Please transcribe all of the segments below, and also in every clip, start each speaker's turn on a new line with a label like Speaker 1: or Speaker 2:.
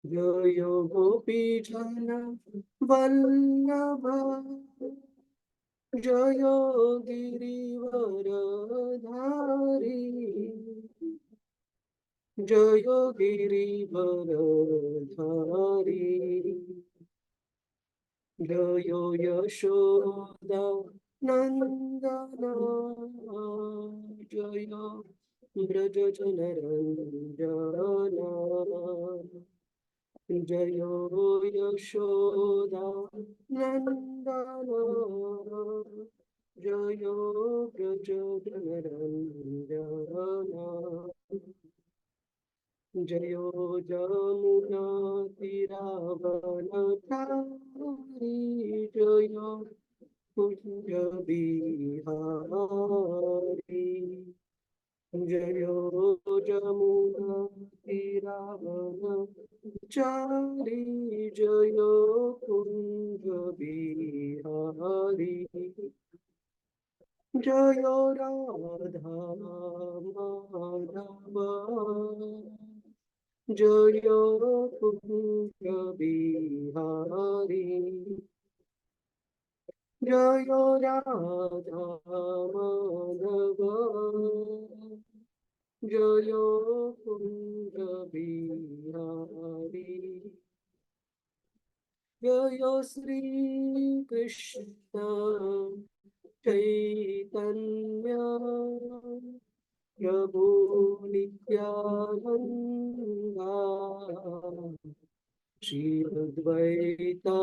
Speaker 1: जय गोपीजन वल्लभ जय गिरिवरधारी जय गिरिवरधारी जय यशोदा नंदन जय ब्रज जनरंजना जय यशोदा नंदन जय ब्रज जनरंजना जयो जमुना तीरावनचारी जय कुंज बिहारी जयो जमुना तीरावनचारी जय कुंज बिहारी जय राधा माधव जय कुंज बिहारी जय राधा माधव जय कुंज बिहारी जय श्री कृष्ण चैतन्य प्रभु नित्यानंदा श्री अद्वैता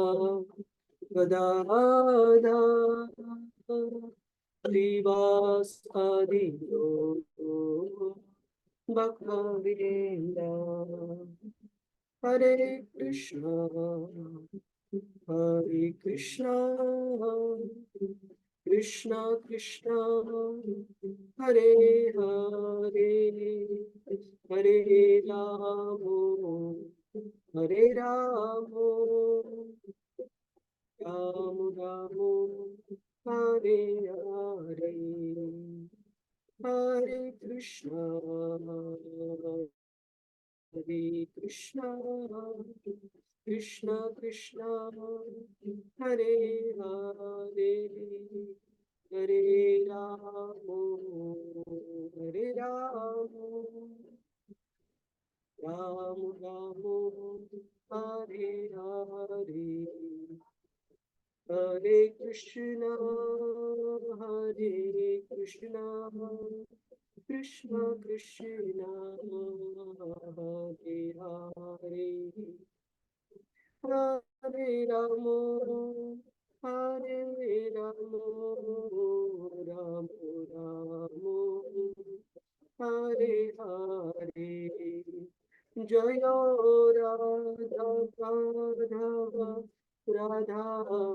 Speaker 1: गदाधर श्रीवासादि भक्तवृंदा हरे कृष्णा कृष्णा कृष्णा हरे हरे हरे राम हरे राम राम राम हरे हरे हरे कृष्णा कृष्णा कृष्णा हरे हरे हरे राम राम राम हरे हरे हरे कृष्णा कृष्ण कृष्ण हरे हरे हरे राम राम राम हरे हरे जय राधा माधव राधा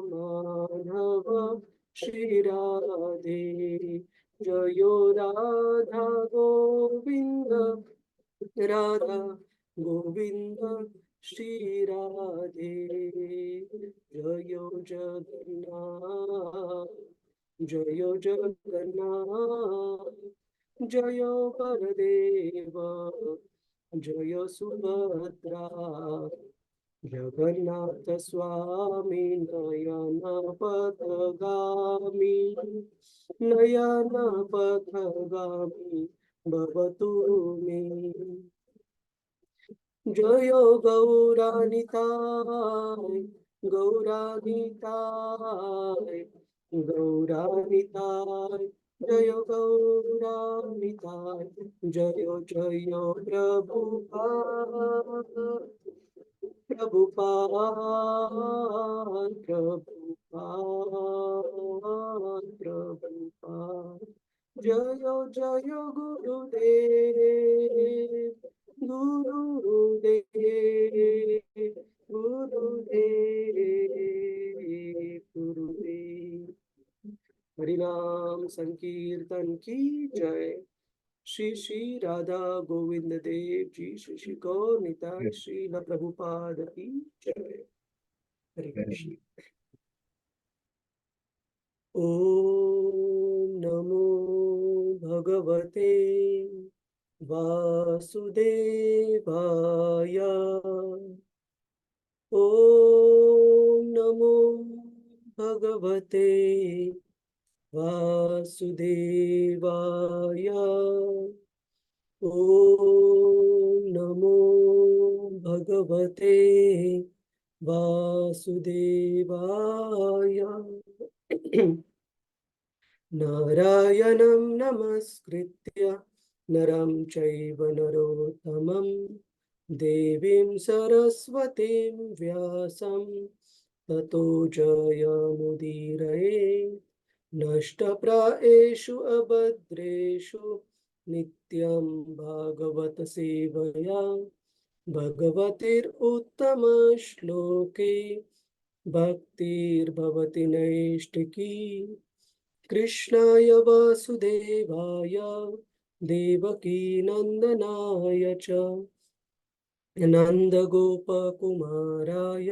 Speaker 1: माधव श्री राधे जय राधा गोविंद राधा गोविंद श्री राधे जय जगन्नाथ जय जगन्नाथ जय बलदेव जय सुभद्रा जगन्नाथ स्वामी नयन पथगामी नयन पथगामी भवतु मे जय गौरानिताय गौरानिताय गौरानिताय जय गौरानिताय जय जय प्रभुपाद प्रभुपाद प्रभुपाद प्रभुपाद जय जय गुरुदेव गुरुदेव गुरुदेव गुरुदेव हरिनाम संकीर्तन की जय श्री श्री राधा गोविंद देव जी श्री श्री गौर निताय श्री ल प्रभुपाद की जय हरे कृष्ण ओम नमो भगवते वासुदेवाय भगवते वासुदेवाय। ॐ नमो भगवते वासुदेवाय। नारायणं नमस्कृत्य नरं चैव नरोत्तमं देवीं सरस्वतीं व्यासं ततो जयमुदीरये। नष्टप्रायेषु अभद्रेषु नित्यं भागवत सेवया भगवतिरुत्तमश्लोके भक्तिर्भवति नैष्टिकी। कृष्णाय वासुदेवाय देवकीनन्दनाय च नन्दगोपकुमाराय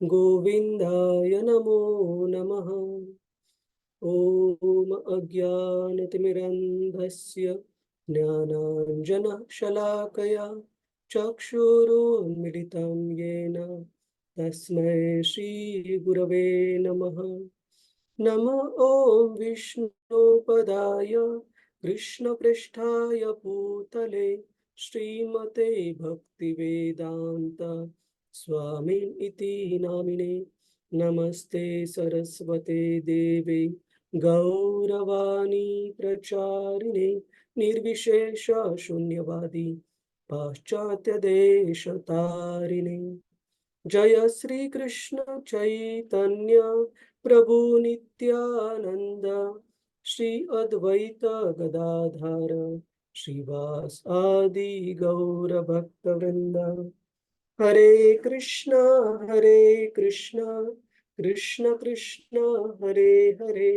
Speaker 1: गोविन्दाय नमो नमः। ॐ अज्ञानतिमिरन्धस्य ज्ञानाञ्जनशलाकया चक्षुरुन्मिलितं येन तस्मै श्रीगुरवे नमः। नमो ॐ विष्णुपदाय कृष्णपृष्ठाय भूतले श्रीमते भक्तिवेदान्त स्वामिन् इति नामिने। नमस्ते सरस्वते देवे गौरवाणी प्रचारिणे निर्विशेष शून्यवादी पाश्चात्यदेशतारिणे। जय श्री कृष्ण चैतन्य प्रभु नित्यानंद श्री अद्वैत गदाधर श्रीवास आदि गौर भक्तवृंद। हरे कृष्ण कृष्ण कृष्ण हरे हरे,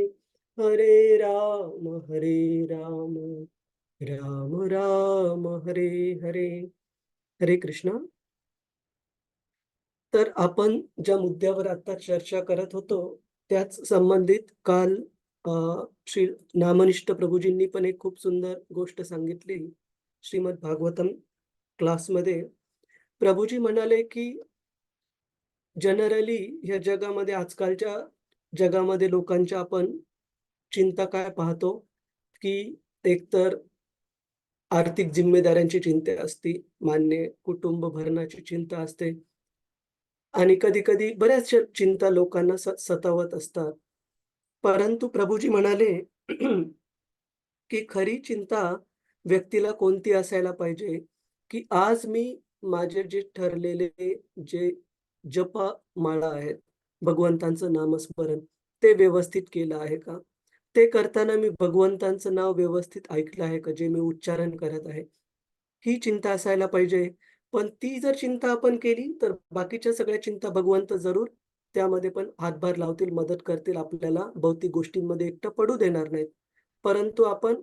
Speaker 1: हरे राम राम राम हरे हरे। हरे कृष्ण। तर आपण ज्या मुद्द्यावर आता चर्चा करत होतो त्याच संबंधित काल श्री नामनिष्ठ प्रभूजींनी पण एक खूप सुंदर गोष्ट सांगितली श्रीमद भागवतम क्लासमध्ये। प्रभूजी म्हणाले की जनरली ह्या जगामध्ये, आजकालच्या जगामध्ये लोकांच्या आपण चिंता काय पाहतो की एकतर आर्थिक जिम्मेदाऱ्यांची चिंता असते, मान्य कुटुंब भरणाची चिंता असते, आणि कधी कधी बऱ्याचशा चिंता लोकांना सतावत असतात. परंतु प्रभूजी म्हणाले की खरी चिंता व्यक्तीला कोणती असायला पाहिजे, की आज मी माझे जे ठरलेले जे जपमाळा आहेत, भगवंतांचं नामस्मरण ते व्यवस्थित केलं आहे का? ते करताना मी भगवंतांचं नाव व्यवस्थित ऐकलं आहे का, जे मी उच्चारण करत आहे? ही चिंता असायला पाहिजे. पण ती जर चिंता आपण केली तर बाकीच्या सगळ्या चिंता भगवंत जरूर त्यामध्ये पण हातभार लावतील, मदत करतील, आपल्याला भौतिक गोष्टींमध्ये एकटं पडू देणार नाहीत. परंतु आपण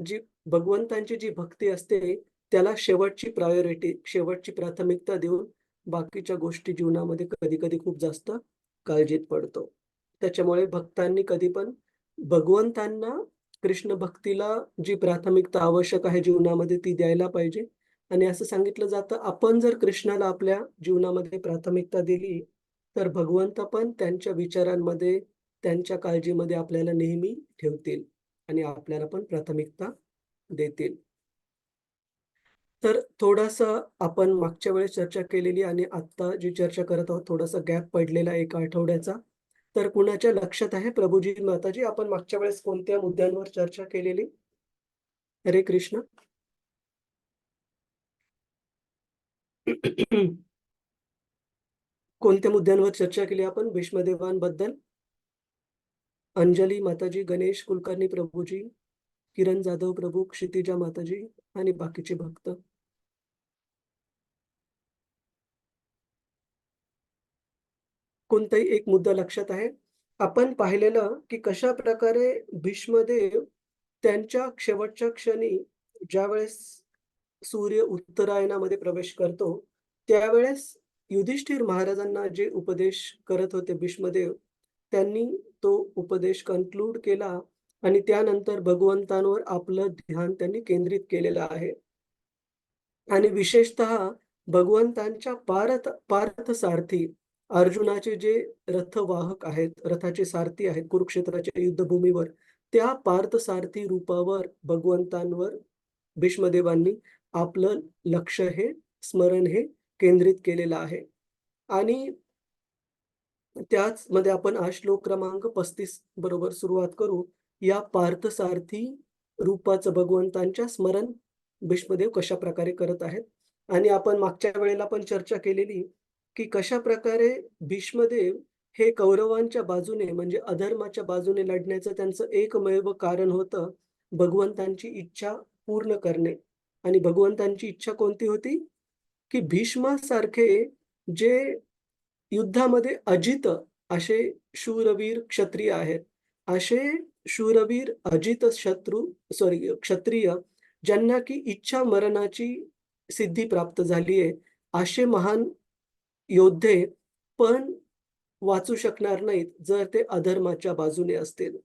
Speaker 1: जी भगवंतांची जी भक्ती असते त्याला शेवटची प्रायोरिटी, शेवटची प्राथमिकता देऊन बाकीच्या गोष्टी जीवनामध्ये कधी-कधी खूप जास्त काळजीत पडतो. त्याच्यामुळे भक्तांनी कधी पण भगवंतांना, कृष्ण भक्तीला जी प्राथमिकता आवश्यक आहे जीवनामध्ये ती द्यायला पाहिजे. आणि असं सांगितलं जातं, आपण जर कृष्णाला आपल्या जीवनामध्ये प्राथमिकता दिली तर भगवंत पण त्यांच्या विचारांमध्ये, त्यांच्या काळजीमध्ये आपल्याला नेहमी ठेवतील आणि आपल्याला पण प्राथमिकता देतील. तर थोडासा आपण मागच्या वेळेस चर्चा केलेली आणि आता जी चर्चा करत आहोत, थोडासा गॅप पडलेला एका आठवड्याचा. तर कुणाच्या लक्षात आहे प्रभूजी, माताजी, आपण मागच्या वेळेस कोणत्या मुद्द्यांवर चर्चा केलेली? हरे कृष्ण. कोणत्या मुद्द्यांवर चर्चा केली आपण भीष्मदेवांबद्दल? अंजली माताजी, गणेश कुलकर्णी प्रभूजी, किरण जाधव प्रभू, क्षितिजा माताजी आणि बाकीचे भक्त. कोणताही एक मुद्दा लक्षात आहे? आपण पाहिलेलं की कशा प्रकारे भीष्मदेव त्यांच्या शेवटच्या क्षणी ज्यावेळेस सूर्य उत्तरायणामध्ये प्रवेश करतो, त्यावेळेस युधिष्ठिर महाराजांना जे उपदेश करत होते भीष्मदेव, त्यांनी तो उपदेश कन्क्लूड केला आणि त्यानंतर भगवंतांवर आपलं ध्यान त्यांनी केंद्रित केलेलं आहे. आणि विशेषतः भगवंतांच्या पार्थसारथी अर्जुनाचे जे रथवाहक आहेत, रथाचे सारथी आहेत कुरुक्षेत्राच्या युद्धभूमीवर, त्या पार्थसारथी रूपावर भगवंतांवर भीष्मदेवांनी आपलं लक्ष हे स्मरण हे केंद्रित केलेलं आहे. आणि त्याच मध्ये आपण आज श्लोक क्रमांक 35 बरोबर सुरुवात करू. या पार्थसारथी रूपाचं भगवंतांच्या स्मरण भीष्मदेव कशा प्रकारे करत आहेत. आणि आपण मागच्या वेळेला पण चर्चा केलेली की कशा प्रकारे भीष्मदेव हे कौरवांच्या बाजूने म्हणजे अधर्माच्या बाजूने लढण्याचं त्यांचं एकमेव कारण होतं भगवंतांची इच्छा पूर्ण करणे. आणि भगवंतांची इच्छा कोणती होती की भीष्मासारखे जे युद्धामध्ये अजित असे शूरवीर क्षत्रिय आहेत, असे शूरवीर अजित क्षत्रिय ज्यांना की इच्छा मरणाची सिद्धी प्राप्त झाली आहे, असे महान योद्धे पण वाचू शकणार नाहीत जर ते अधर्माच्या बाजूने असतील.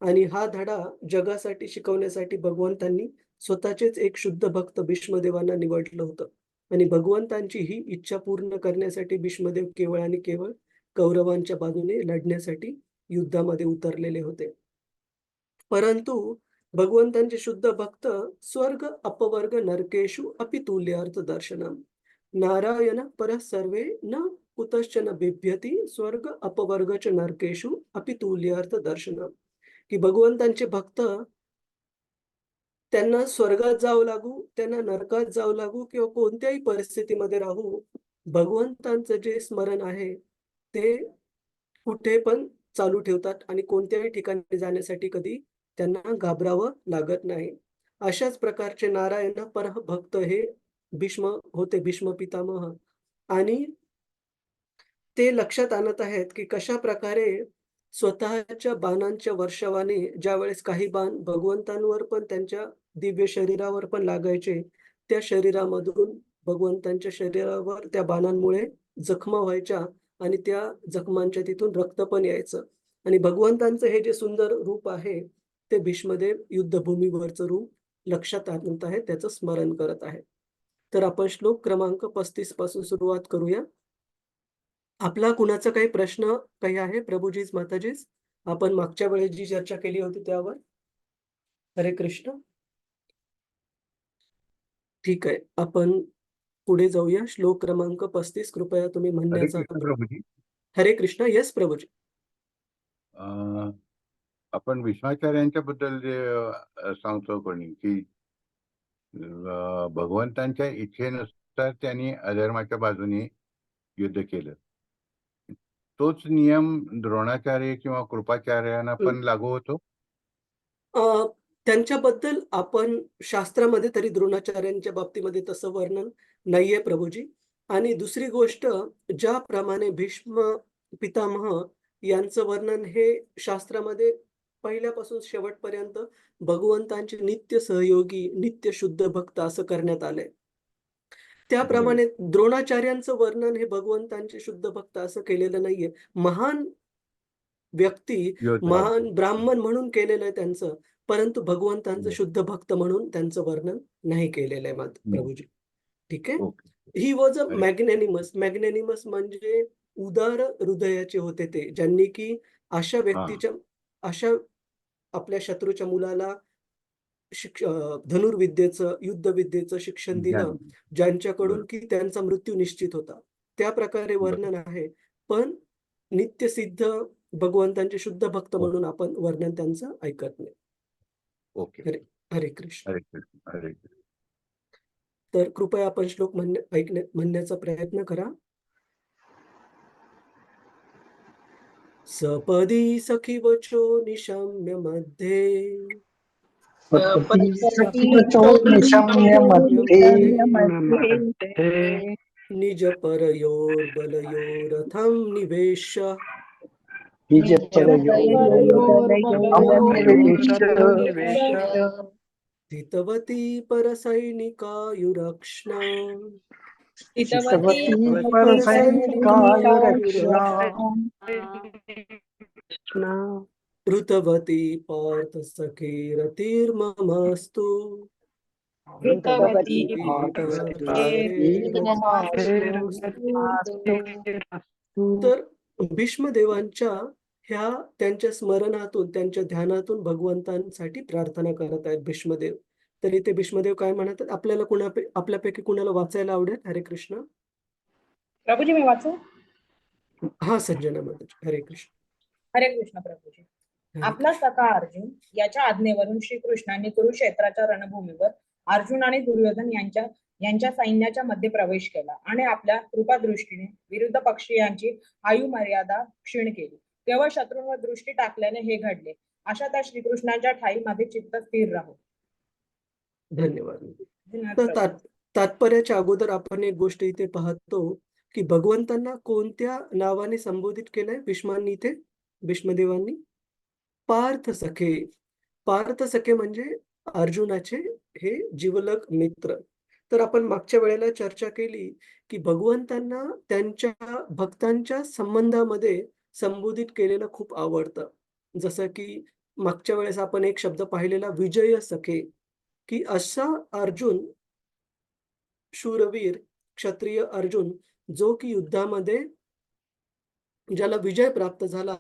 Speaker 1: आणि हा धडा जगासाठी शिकवण्यासाठी भगवंतांनी स्वतःचेच एक शुद्ध भक्त भीष्मदेवांना निवडलं होतं. आणि भगवंतांची ही इच्छा पूर्ण करण्यासाठी भीष्मदेव केवळ आणि केवळ कौरवांच्या बाजूने लढण्यासाठी युद्धामध्ये उतरलेले होते. परंतु भगवंतांचे शुद्ध भक्त स्वर्ग अपवर्ग नरकेषु अपि तुल्यार्थ दर्शनम नारायण परः सर्वे न कुतश्चन बिभ्यती स्वर्ग अपवर्गच नरकेषु अपि तुल्यार्थ दर्शनम. की भगवंतांचे भक्त त्यांना स्वर्गात जावं लागू, त्यांना नरकात जावं लागू किंवा कोणत्याही परिस्थितीमध्ये राहू, भगवंतांचं जे स्मरण आहे ते कुठे पण चालू ठेवतात आणि कोणत्याही ठिकाणी जाण्यासाठी कधी त्यांना घाबरावं लागत नाही. अशाच प्रकारचे नारायण परभक्त हे भीष्म होते, भीष्म पितामह. आणि ते लक्षात आणत आहेत की कशा प्रकारे स्वतःच्या बाणांच्या वर्षावाने ज्यावेळेस काही बाण भगवंतांवर पण त्यांच्या दिव्य शरीरावर पण लागायचे, त्या शरीरामधून भगवंतांच्या शरीरावर त्या बाणांमुळे जखमा व्हायच्या आणि त्या जखमांच्या तिथून रक्त पण यायचं. आणि भगवंतांचं हे जे सुंदर रूप आहे ते भीष्मदेव युद्धभूमीवरचं रूप लक्षात आणत आहे, त्याचं स्मरण करत आहे. तर आपण श्लोक क्रमांक 35 पासून सुरुवात करूया. आपला कुणाचा काही प्रश्न काही आहे प्रभूजीच माताजीच? आपण मागच्या वेळेस जी चर्चा केली होती त्यावर. हरे कृष्ण. ठीक आहे, आपण पुढे जाऊया. श्लोक क्रमांक 35 कृपया तुम्ही
Speaker 2: हरे
Speaker 1: म्हणण्याचा.
Speaker 2: कृष्ण प्रभूजी.
Speaker 1: हरे कृष्ण. येस प्रभूजी.
Speaker 2: आपण भीष्माचार्यांच्या बद्दल जे सांगतो कोणी की भगवंतांच्या इच्छेनुसार त्यांनी अधर्माच्या बाजूने युद्ध केलं, तोच नियम द्रोणाचार्य किंवा कृपाचार्यांना पण लागू होतो?
Speaker 1: त्यांच्याबद्दल आपण शास्त्रामध्ये तरी द्रोणाचार्यांच्या बाबतीमध्ये तसं वर्णन नाहीये प्रभूजी. आणि दुसरी गोष्ट, ज्याप्रमाणे भीष्म पितामह यांचं वर्णन हे शास्त्रामध्ये पहिल्यापासून शेवटपर्यंत भगवंतांचे नित्य सहयोगी, नित्य शुद्ध भक्त असं करण्यात आलंय. त्याप्रमाणे द्रोणाचार्यांचं वर्णन हे भगवंतांचे शुद्ध भक्त असं केलेलं नाहीये. महान व्यक्ती,
Speaker 2: योद्धा
Speaker 1: महान
Speaker 2: होते.
Speaker 1: ब्राह्मण म्हणून केलेलं आहे त्यांचं, परंतु भगवंतांचं शुद्ध भक्त म्हणून त्यांचं वर्णन नाही केलेलं आहे प्रभूजी. ठीक आहे.
Speaker 2: ओके.
Speaker 1: ही वॉज अ
Speaker 2: अरे.
Speaker 1: मॅग्नॅनिमस. मॅग्नॅनिमस म्हणजे उदार हृदयाचे होते ते, ज्यांनी की अशा व्यक्तीच्या, अशा आपल्या शत्रूच्या मुलाला धनुर्विद्येचं, युद्धविद्येचं शिक्षण दिलं, ज्यांच्याकडून की त्यांचा मृत्यू निश्चित होता. त्या प्रकारे वर्णन आहे. पण नित्यसिद्ध भगवंतांचे शुद्ध भक्त म्हणून आपण वर्णन त्यांचं ऐकत नाही.
Speaker 2: ओके.
Speaker 1: हरे कृष्ण.
Speaker 2: हरे कृष्ण. हरे कृष्ण.
Speaker 1: तर कृपया आपण श्लोक म्हणण्याचा प्रयत्न करा. सपदी सखी वचो निशम्य मध्ये निज परयोर बलयोरथं निवेश्य स्थितवती परसैनिकायुरक्ष्णा ऋतवती पार्थ सखीरतिर्ममस्तु तर भीष्मदेवांच्या ह्या त्यांच्या स्मरणातून, त्यांच्या ध्यानातून भगवंतांसाठी प्रार्थना करत आहेत भीष्मदेव. तर इथे भीष्मदेव काय म्हणतात, आपल्याला आपल्यापैकी कुणाला वाचायला आवडेल? हरे कृष्ण.
Speaker 3: प्रभुजी मी वाचू?
Speaker 1: हा, संजना माताजी. हरे कृष्ण.
Speaker 3: हरे कृष्ण प्रभुजी.
Speaker 1: हरे
Speaker 3: आपला
Speaker 1: कृष्ण.
Speaker 3: सखा अर्जुन याच्या आज्ञेवरून श्रीकृष्णांनी कुरुक्षेत्राच्या रणभूमीवर अर्जुन आणि दुर्योधन यांच्या सैन्याच्या मध्ये प्रवेश केला आणि आपल्या कृपादृष्टीने विरुद्ध पक्षीयांची आयु मर्यादा क्षीण केली. तेव्हा शत्रूंवर दृष्टी टाकल्याने हे घडले. अशा त्या श्रीकृष्णांच्या ठाई माझे चित्त स्थिर राहो.
Speaker 1: धन्यवाद.
Speaker 3: धन्यवाद
Speaker 1: तर
Speaker 3: प्रभुजी.
Speaker 1: तात्पर्याच्या अगोदर आपण एक गोष्ट इथे पाहतो की भगवंतांना कोणत्या नावाने संबोधित केलंय भीष्मांनी इथे, भीष्मदेवांनी? पार्थ सखे. पार्थ सखे म्हणजे अर्जुनाचे हे जिवलग मित्र. तर आपण मागच्या वेळेला चर्चा केली की भगवंतांना त्यांच्या भक्तांच्या संबंधामध्ये संबोधित केलेलं खूप आवडतं. जसं की मागच्या वेळेस आपण एक शब्द पाहिलेला, विजय सखे, की असा अर्जुन, शूरवीर क्षत्रिय अर्जुन, जो की युद्धामध्ये ज्याला विजय प्राप्त झाला,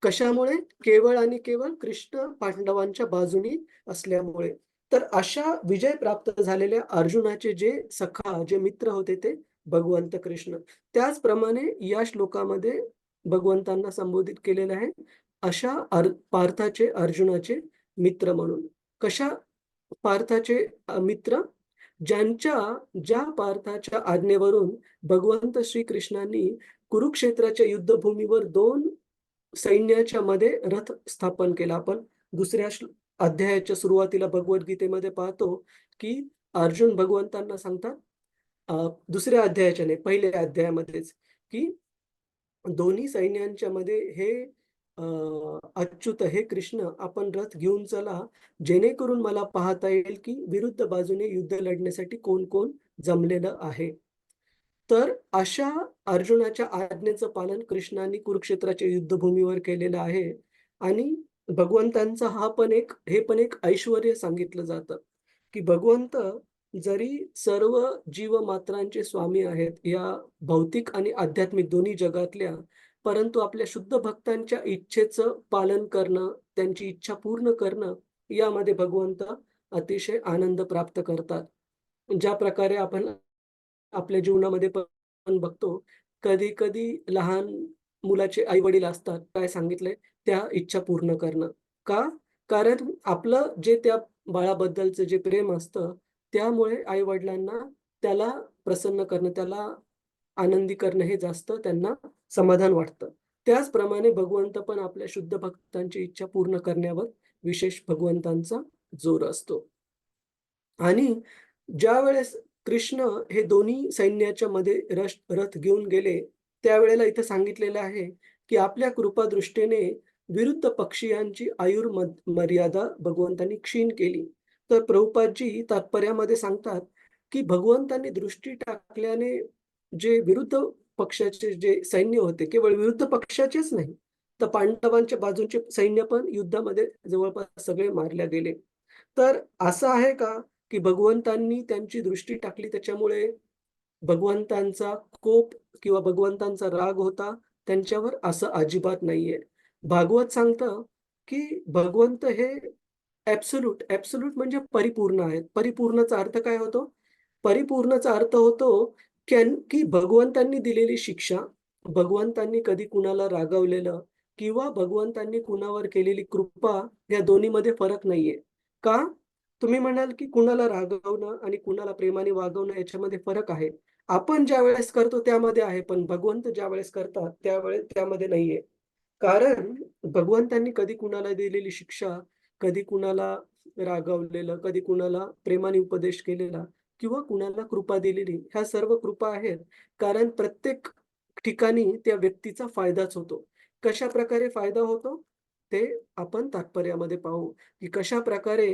Speaker 1: कशामुळे? केवळ आणि केवळ कृष्ण पांडवांच्या बाजूनी असल्यामुळे. तर अशा विजय प्राप्त झालेल्या अर्जुनाचे जे सखा, जे मित्र होते ते भगवंत कृष्ण. त्याचप्रमाणे या श्लोकामध्ये भगवंतांना संबोधित केलेलं आहे अशा पार्थाचे, अर्जुनाचे मित्र म्हणून. कशा पार्थाचे मित्र? ज्या पार्थाच्या आज्ञेवरून भगवंत श्रीकृष्णांनी कुरुक्षेत्राच्या युद्धभूमीवर 2 सैन्याच्या मध्ये रथ स्थापन केला. आपण दुसऱ्या अध्यायाच्या सुरुवातीला भगवद्गीतेमध्ये पाहतो की अर्जुन भगवंतांना सांगतात, दुसऱ्या अध्यायाच्या नाही, पहिल्या अध्यायामध्येच, की दोन्ही सैन्यांच्या मध्ये हे अच्युत, हे कृष्ण, आपण रथ घेऊन चला, जेणेकरून मला पाहता येईल की विरुद्ध बाजूने युद्ध लढण्यासाठी कोण कोण जमलेलं आहे. तर अशा अर्जुनाच्या आज्ञेचं पालन कृष्णाने कुरुक्षेत्राच्या युद्धभूमीवर केलेलं आहे. आणि भगवंतांचा हे पण एक ऐश्वर्य सांगितलं जातं की भगवंत जरी सर्व जीवमात्रांचे स्वामी आहेत या भौतिक आणि आध्यात्मिक दोन्ही जगातल्या, परंतु आपल्या शुद्ध भक्तांच्या इच्छेचं पालन करणं, त्यांची इच्छा पूर्ण करणं, यामध्ये भगवंत अतिशय आनंद प्राप्त करतात. ज्या प्रकारे आपण आपल्या जीवनामध्ये पण बघतो, कधी-कधी लहान मुलाचे आई-वडील असतात, काय सांगितलंय? त्या इच्छा पूर्ण करणं. का? कारण आपलं जे त्या बाळाबद्दलचं जे प्रेम असतं, त्यामुळे आई-वडिलांना त्याला प्रसन्न करणं, त्याला आनंदी करणं हे जास्त त्यांना समाधान वाटतं. त्याचप्रमाणे भगवंत पण आपल्या शुद्ध भक्तांची इच्छा पूर्ण करण्यावर विशेष भगवंतांचा जोर असतो. आणि ज्यावेळेस कृष्ण हे दोन्ही सैन्याच्या मध्ये रथ घेऊन गेले, त्यावेळेला इथं सांगितलेलं आहे की आपल्या कृपादृष्टीने विरुद्ध पक्षीयांची मर्यादा भगवंतांनी क्षीण केली. तर प्रभुपादजी तात्पर्यामध्ये सांगतात की भगवंतांनी दृष्टी टाकल्याने जे विरुद्ध पक्षाचे जे सैन्य होते, केवळ विरुद्ध पक्षाचेच नाही, तर पांडवांच्या बाजूचे सैन्य पण युद्धामध्ये जवळपास सगळे मारले गेले. तर असं आहे का की भगवंतांनी त्यांची दृष्टी टाकली त्याच्यामुळे भगवंतांचा कोप किंवा भगवंतांचा राग होता त्यांच्यावर? असं अजिबात नाहीये. भागवत सांगतं की भगवंत हे ॲब्सोल्यूट म्हणजे परिपूर्ण आहेत. परिपूर्णचा अर्थ काय होतो? परिपूर्णचा अर्थ होतो की भगवंतांनी दिलेली शिक्षा, भगवंतांनी कधी कुणाला रागवलेलं किंवा भगवंतांनी कुणावर केलेली कृपा, या दोन्हीमध्ये फरक नाहीये. का? तुम्ही म्हणाल की कुणाला रागवणं आणि कुणाला प्रेमाने वागवणं याच्यामध्ये फरक आहे. आपण ज्यावेळेस करतो त्यामध्ये आहे, पण भगवंत ज्यावेळेस करतात त्यावेळेस त्यामध्ये नाहीये. कारण भगवंतांनी कधी कुणाला दिलेली शिक्षा, कधी कुणाला रागवलेलं, कधी कुणाला प्रेमाने उपदेश केलेला किंवा कुणाला कृपा दिलेली, ह्या सर्व कृपा आहेत. कारण प्रत्येक ठिकाणी त्या व्यक्तीचा फायदाच होतो. कशाप्रकारे फायदा होतो? ते आपण तात्पर्यामध्ये पाहू, की कशाप्रकारे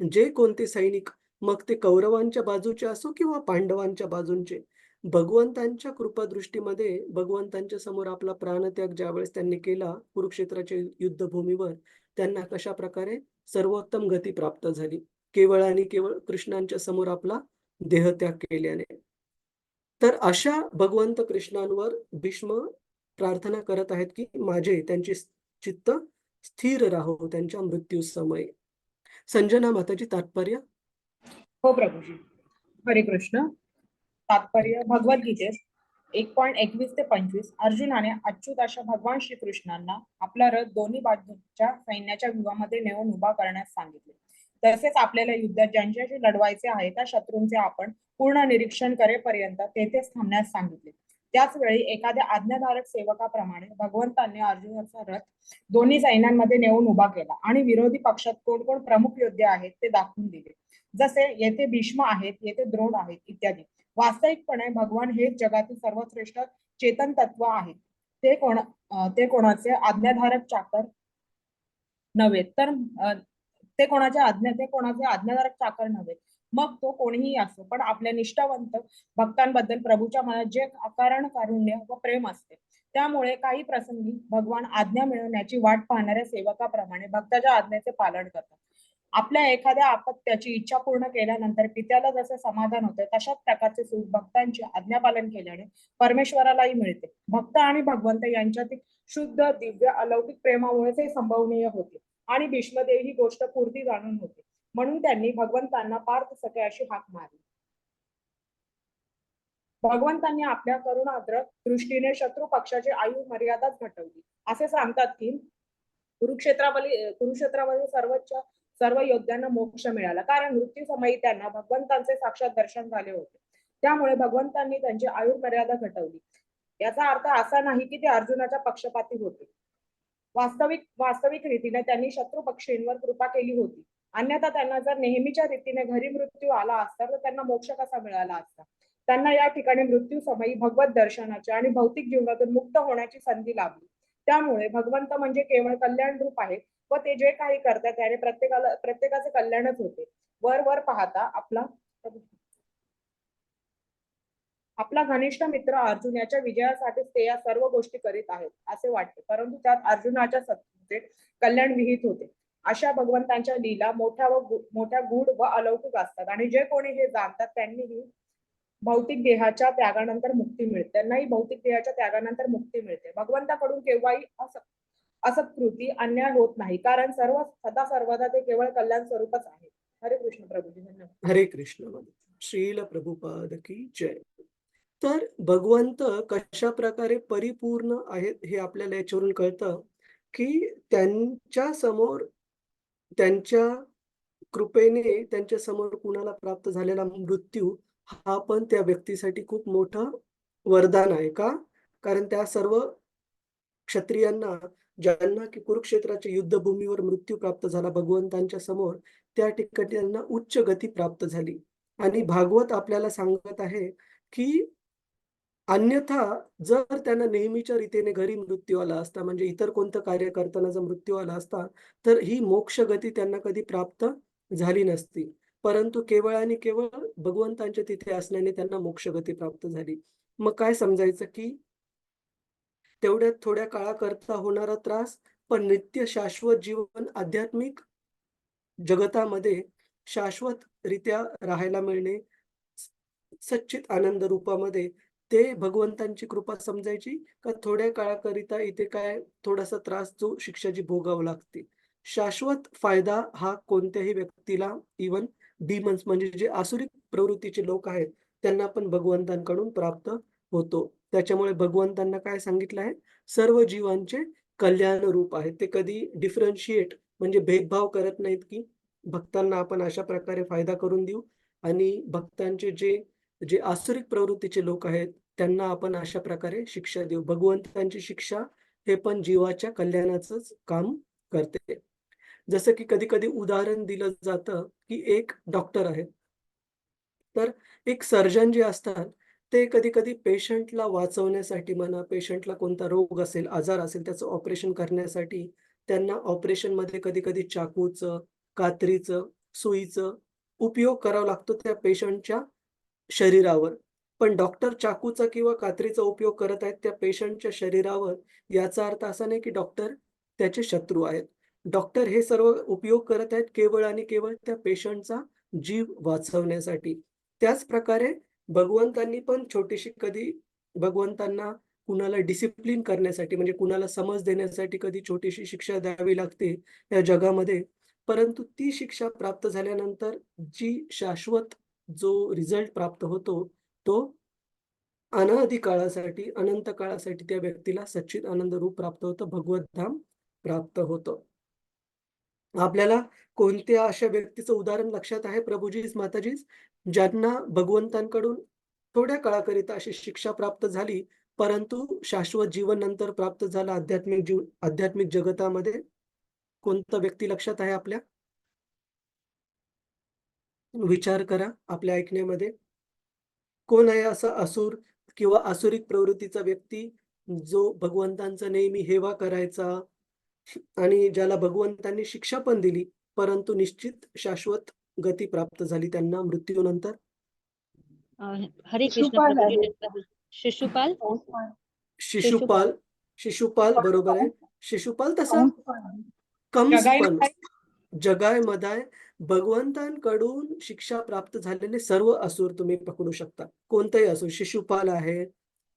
Speaker 1: जे कोणते सैनिक, मग ते कौरवांच्या बाजूचे असो किंवा पांडवांच्या बाजूंचे, भगवंतांच्या कृपादृष्टीमध्ये भगवंतांच्या समोर आपला प्राणत्याग ज्यावेळेस त्यांनी केला कुरुक्षेत्राच्या युद्धभूमीवर, त्यांना कशाप्रकारे सर्वोत्तम गती प्राप्त झाली. केवळ आणि केवळ कृष्णांच्या समोर आपला देहत्याग केल्याने. तर अशा भगवंत कृष्णांवर भीष्म प्रार्थना करत आहेत की माझे त्यांचे चित्त स्थिर राहो त्यांच्या मृत्यू समय. संजना माताजी तात्पर्य.
Speaker 3: हो प्रभूजी. हरे कृष्ण. तात्पर्य भगवद्गीतेत 1.21 ते 25 अर्जुनाने अच्युत अशा भगवान श्रीकृष्णांना आपला रथ दोन्ही बाजूच्या सैन्याच्या व्यूहामध्ये नेऊन उभा करण्यास सांगितले. तसेच आपल्याला युद्धात ज्यांच्याशी लढवायचे आहे त्या शत्रूंचे आपण पूर्ण निरीक्षण करेपर्यंत तेथेच थांबण्यास सांगितले. त्याच वेळी एखाद्या आज्ञाधारक सेवकाप्रमाणे भगवंतांनी अर्जुनाचा रथ दोन्ही सैन्यांमध्ये नेऊन उभा केला आणि विरोधी पक्षात कोण कोण प्रमुख योद्धे आहेत ते दाखवून दिले. जसे येथे भीष्म आहेत, येथे द्रोण आहेत इत्यादी. वास्तविकपणे भगवान हेच जगातील सर्वश्रेष्ठ चेतन तत्व आहे. ते कोणाचे आज्ञाधारक चाकर नव्हे तर ते कोणाचे आज्ञाधारक चाकर नव्हे, मग तो कोणीही असो, पण आपल्या निष्ठावंत भक्तांबद्दल प्रभूच्या मनात जे अकारण कारुण्य व प्रेम असते, त्यामुळे काही प्रसंगी भगवान आज्ञा मिळवण्याची वाट पाहणाऱ्या सेवकाप्रमाणे भक्ताच्या आज्ञेचे पालन करतात. आपल्या एखाद्या अपत्याची इच्छा पूर्ण केल्यानंतर पित्याला जसे समाधान होते तशाच प्रकारचे सुख भक्तांचे आज्ञापालन केल्याने परमेश्वरालाही मिळते. भक्त आणि भगवंत यांच्यातील शुद्ध दिव्य अलौकिक प्रेमामुळेच हे संभवनीय होते आणि भीष्मदेव ही गोष्ट पूर्ती जाणून होते. म्हणून त्यांनी भगवंतांना पार्थ सखे अशी हाक मारली. भगवंतांनी आपल्या करुणाद्र दृष्टीने शत्रू पक्षाची आयु मर्यादाच घटवली. असे सांगतात की कुरुक्षेत्रामध्ये सर्व योद्ध्यांना मोक्ष मिळाला, कारण मृत्यू समयी त्यांना भगवंतांचे साक्षात दर्शन झाले होते. त्यामुळे भगवंतांनी त्यांची आयु मर्यादा घटवली. याचा अर्थ असा नाही की ते अर्जुनाच्या पक्षपाती होते. वास्तविक रीतीने त्यांनी शत्रू पक्षींवर कृपा केली होती. अन्यथा त्यांना जर नेहमीच्या रीतीने घरी मृत्यू आला असता तर त्यांना मोक्ष कसा मिळाला असता. त्यांना या ठिकाणी मृत्यू समयी भगवत दर्शनाची आणि भौतिक जीवनातून मुक्त होण्याची संधी लाभली. त्यामुळे भगवंत म्हणजे केवळ कल्याण रूप आहे व ते जे काही करतात त्याने प्रत्येकाचे कल्याणच होते. वर पाहता आपला घनिष्ठ मित्र अर्जुन याच्या विजयासाठीच ते या सर्व गोष्टी करीत आहेत असे वाटते, परंतु त्यात अर्जुनाच्या सत्तेचे कल्याण विहित होते. अशा भगवंतांच्या लीला मोठ्या गूढ व अलौकिक असतात आणि जे कोणी हे जाणतात त्यांनाही भौतिक देहाच्या त्यागानंतर मुक्ती मिळते. भगवंताकडून केव्हाही असत्कृती अन्याय होत नाही, कारण सदा सर्वदा ते केवळ कल्याण स्वरूपच आहे. हरे कृष्ण प्रभूजी. धन्यवाद.
Speaker 1: हरे कृष्ण. श्रील प्रभुपाद की जय. तर भगवंत कशा प्रकारे परिपूर्ण आहेत हे आपल्याला याच्यावरून कळतं की त्यांच्या समोर त्यांच्या कृपेने त्यांच्या समोर कुणाला प्राप्त झालेला मृत्यू हा पण त्या व्यक्तीसाठी खूप मोठं वरदान आहे. का? कारण त्या सर्व क्षत्रियांना ज्यांना की कुरुक्षेत्राच्या युद्धभूमीवर मृत्यू प्राप्त झाला भगवंतांच्या समोर, त्या ठिकाणी त्यांना उच्च गती प्राप्त झाली. आणि भागवत आपल्याला सांगत आहे की अन्यथा जर त्यांना नेहमीच्या रीतीने घरी मृत्यू आला असता, म्हणजे इतर कोणतं कार्य करताना जर मृत्यू आला असता, तर ही मोक्ष गती त्यांना कधी प्राप्त झाली नसती. परंतु केवळ आणि केवळ भगवंतांच्या तिथे असल्याने त्यांना मोक्ष गती प्राप्त झाली. मग काय समजायचं की तेवढ्या थोड्या काळाकरता होणारा त्रास, पण नित्य शाश्वत जीवन आध्यात्मिक जगतामध्ये शाश्वतरित्या राहायला मिळणे, सच्चित आनंद रूपामध्ये, ते भगवंतांची कृपा समजायची का थोड्या काळाकरिता इथे काय थोडासा त्रास जो शिक्षा जी भोगावं लागते. शाश्वत फायदा हा कोणत्याही व्यक्तीला इव्हन डिमन्स म्हणजे जे आसुरिक प्रवृत्तीचे लोक आहेत, त्यांना पण भगवंतांकडून प्राप्त होतो. त्याच्यामुळे भगवंतांना काय सांगितलं आहे? सर्व जीवांचे कल्याण रूप आहे. ते कधी डिफरन्शिएट म्हणजे भेदभाव करत नाहीत की भक्तांना आपण अशा प्रकारे फायदा करून देऊ आणि भक्तांचे जे आसुरिक प्रवृत्तीचे लोक आहेत, त्यांना आपण अशा प्रकारे शिक्षा देऊ. भगवंतांची शिक्षा हे पण जीवाच्या कल्याणाचंच काम करते. जसं की कधी-कधी उदाहरण दिलं जातं, की एक डॉक्टर आहे. तर एक सर्जन जे असतात, ते कधी-कधी पेशंटला वाचवण्यासाठी म्हणा, पेशंटला कोणता रोग असेल, आजार असेल, त्याचं ऑपरेशन करण्यासाठी त्यांना ऑपरेशनमध्ये कधी-कधी चाकूचं, कात्रीचं, सुईचं उपयोग करावा लागतो त्या पेशंटच्या शरीरावर. पण डॉक्टर चाकूचा किंवा कात्रीचा उपयोग करत आहेत त्या पेशंटच्या शरीरावर, याचा अर्थ असा नाही की डॉक्टर त्याचे शत्रू आहेत. डॉक्टर हे सर्व उपयोग करत आहेत केवळ आणि केवळ त्या पेशंटचा जीव वाचवण्यासाठी. त्याच प्रकारे भगवंतांनी पण छोटीशी कधी भगवंतांना कुणाला डिसिप्लिन करण्यासाठी म्हणजे कुणाला समज देण्यासाठी कधी छोटीशी शिक्षा द्यावी लागते या जगामध्ये. परंतु ती शिक्षा प्राप्त झाल्यानंतर जी शाश्वत जो रिझल्ट प्राप्त होतो, तो अनादी काळासाठी, अनंत काळासाठी त्या व्यक्तीला सच्चिद आनंद रूप प्राप्त होतं, भगवत धाम प्राप्त होतं. आपल्याला कोणत्या अशा व्यक्तीचं उदाहरण लक्षात आहे प्रभुजीच, माताजीच, ज्यांना भगवंतांकडून थोड्या काळाकरिता अशी शिक्षा प्राप्त झाली, परंतु शाश्वत जीवन नंतर प्राप्त झालं आध्यात्मिक जगतामध्ये? कोणता व्यक्ती लक्षात आहे आपल्या? विचार करा आपल्या ऐकण्यामध्ये. कोण आहे असा असुर किंवा असुरिक प्रवृत्तीचा व्यक्ती, जो भगवंतांचा नेहमी हेवा करायचा आणि ज्याला भगवंतांनी शिक्षा पण दिली, परंतु निश्चित शाश्वत गती प्राप्त झाली त्यांना मृत्यूनंतर?
Speaker 4: हरे कृष्ण
Speaker 5: शिशुपाल
Speaker 4: प्रभुजी
Speaker 5: आहे.
Speaker 4: त्यांचा शिशुपाल
Speaker 1: शिशुपाल, शिशुपाल बरोबर आहे. शिशुपाल तसा कंस
Speaker 3: जगाई
Speaker 1: पण जगायमधाय भगवंतांकडून शिक्षा प्राप्त झालेले सर्व असुर तुम्ही पकडू शकता. कोणताही असुर, शिशुपाल आहे,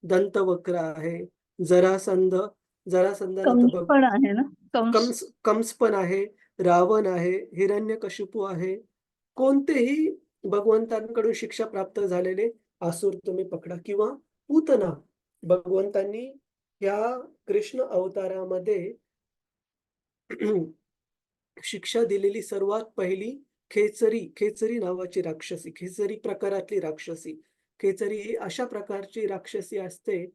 Speaker 1: दंतवक्र आहे, जरासंध, जरासंधाला तर
Speaker 5: कंस पण आहे ना, कंस
Speaker 1: कंस पण आहे, रावण आहे, हिरण्यकशिपू आहे. कोणतेही भगवंतांकडून शिक्षा प्राप्त झालेले असुर तुम्ही पकडा किंवा पूतना. भगवंतांनी या कृष्ण अवतारामध्ये शिक्षा दिलेली सर्वात पहिली खेचरी नावाची राक्षसी, खेचरी प्रकारातली राक्षसी. खेचरी ही अशा प्रकारची राक्षसी असते,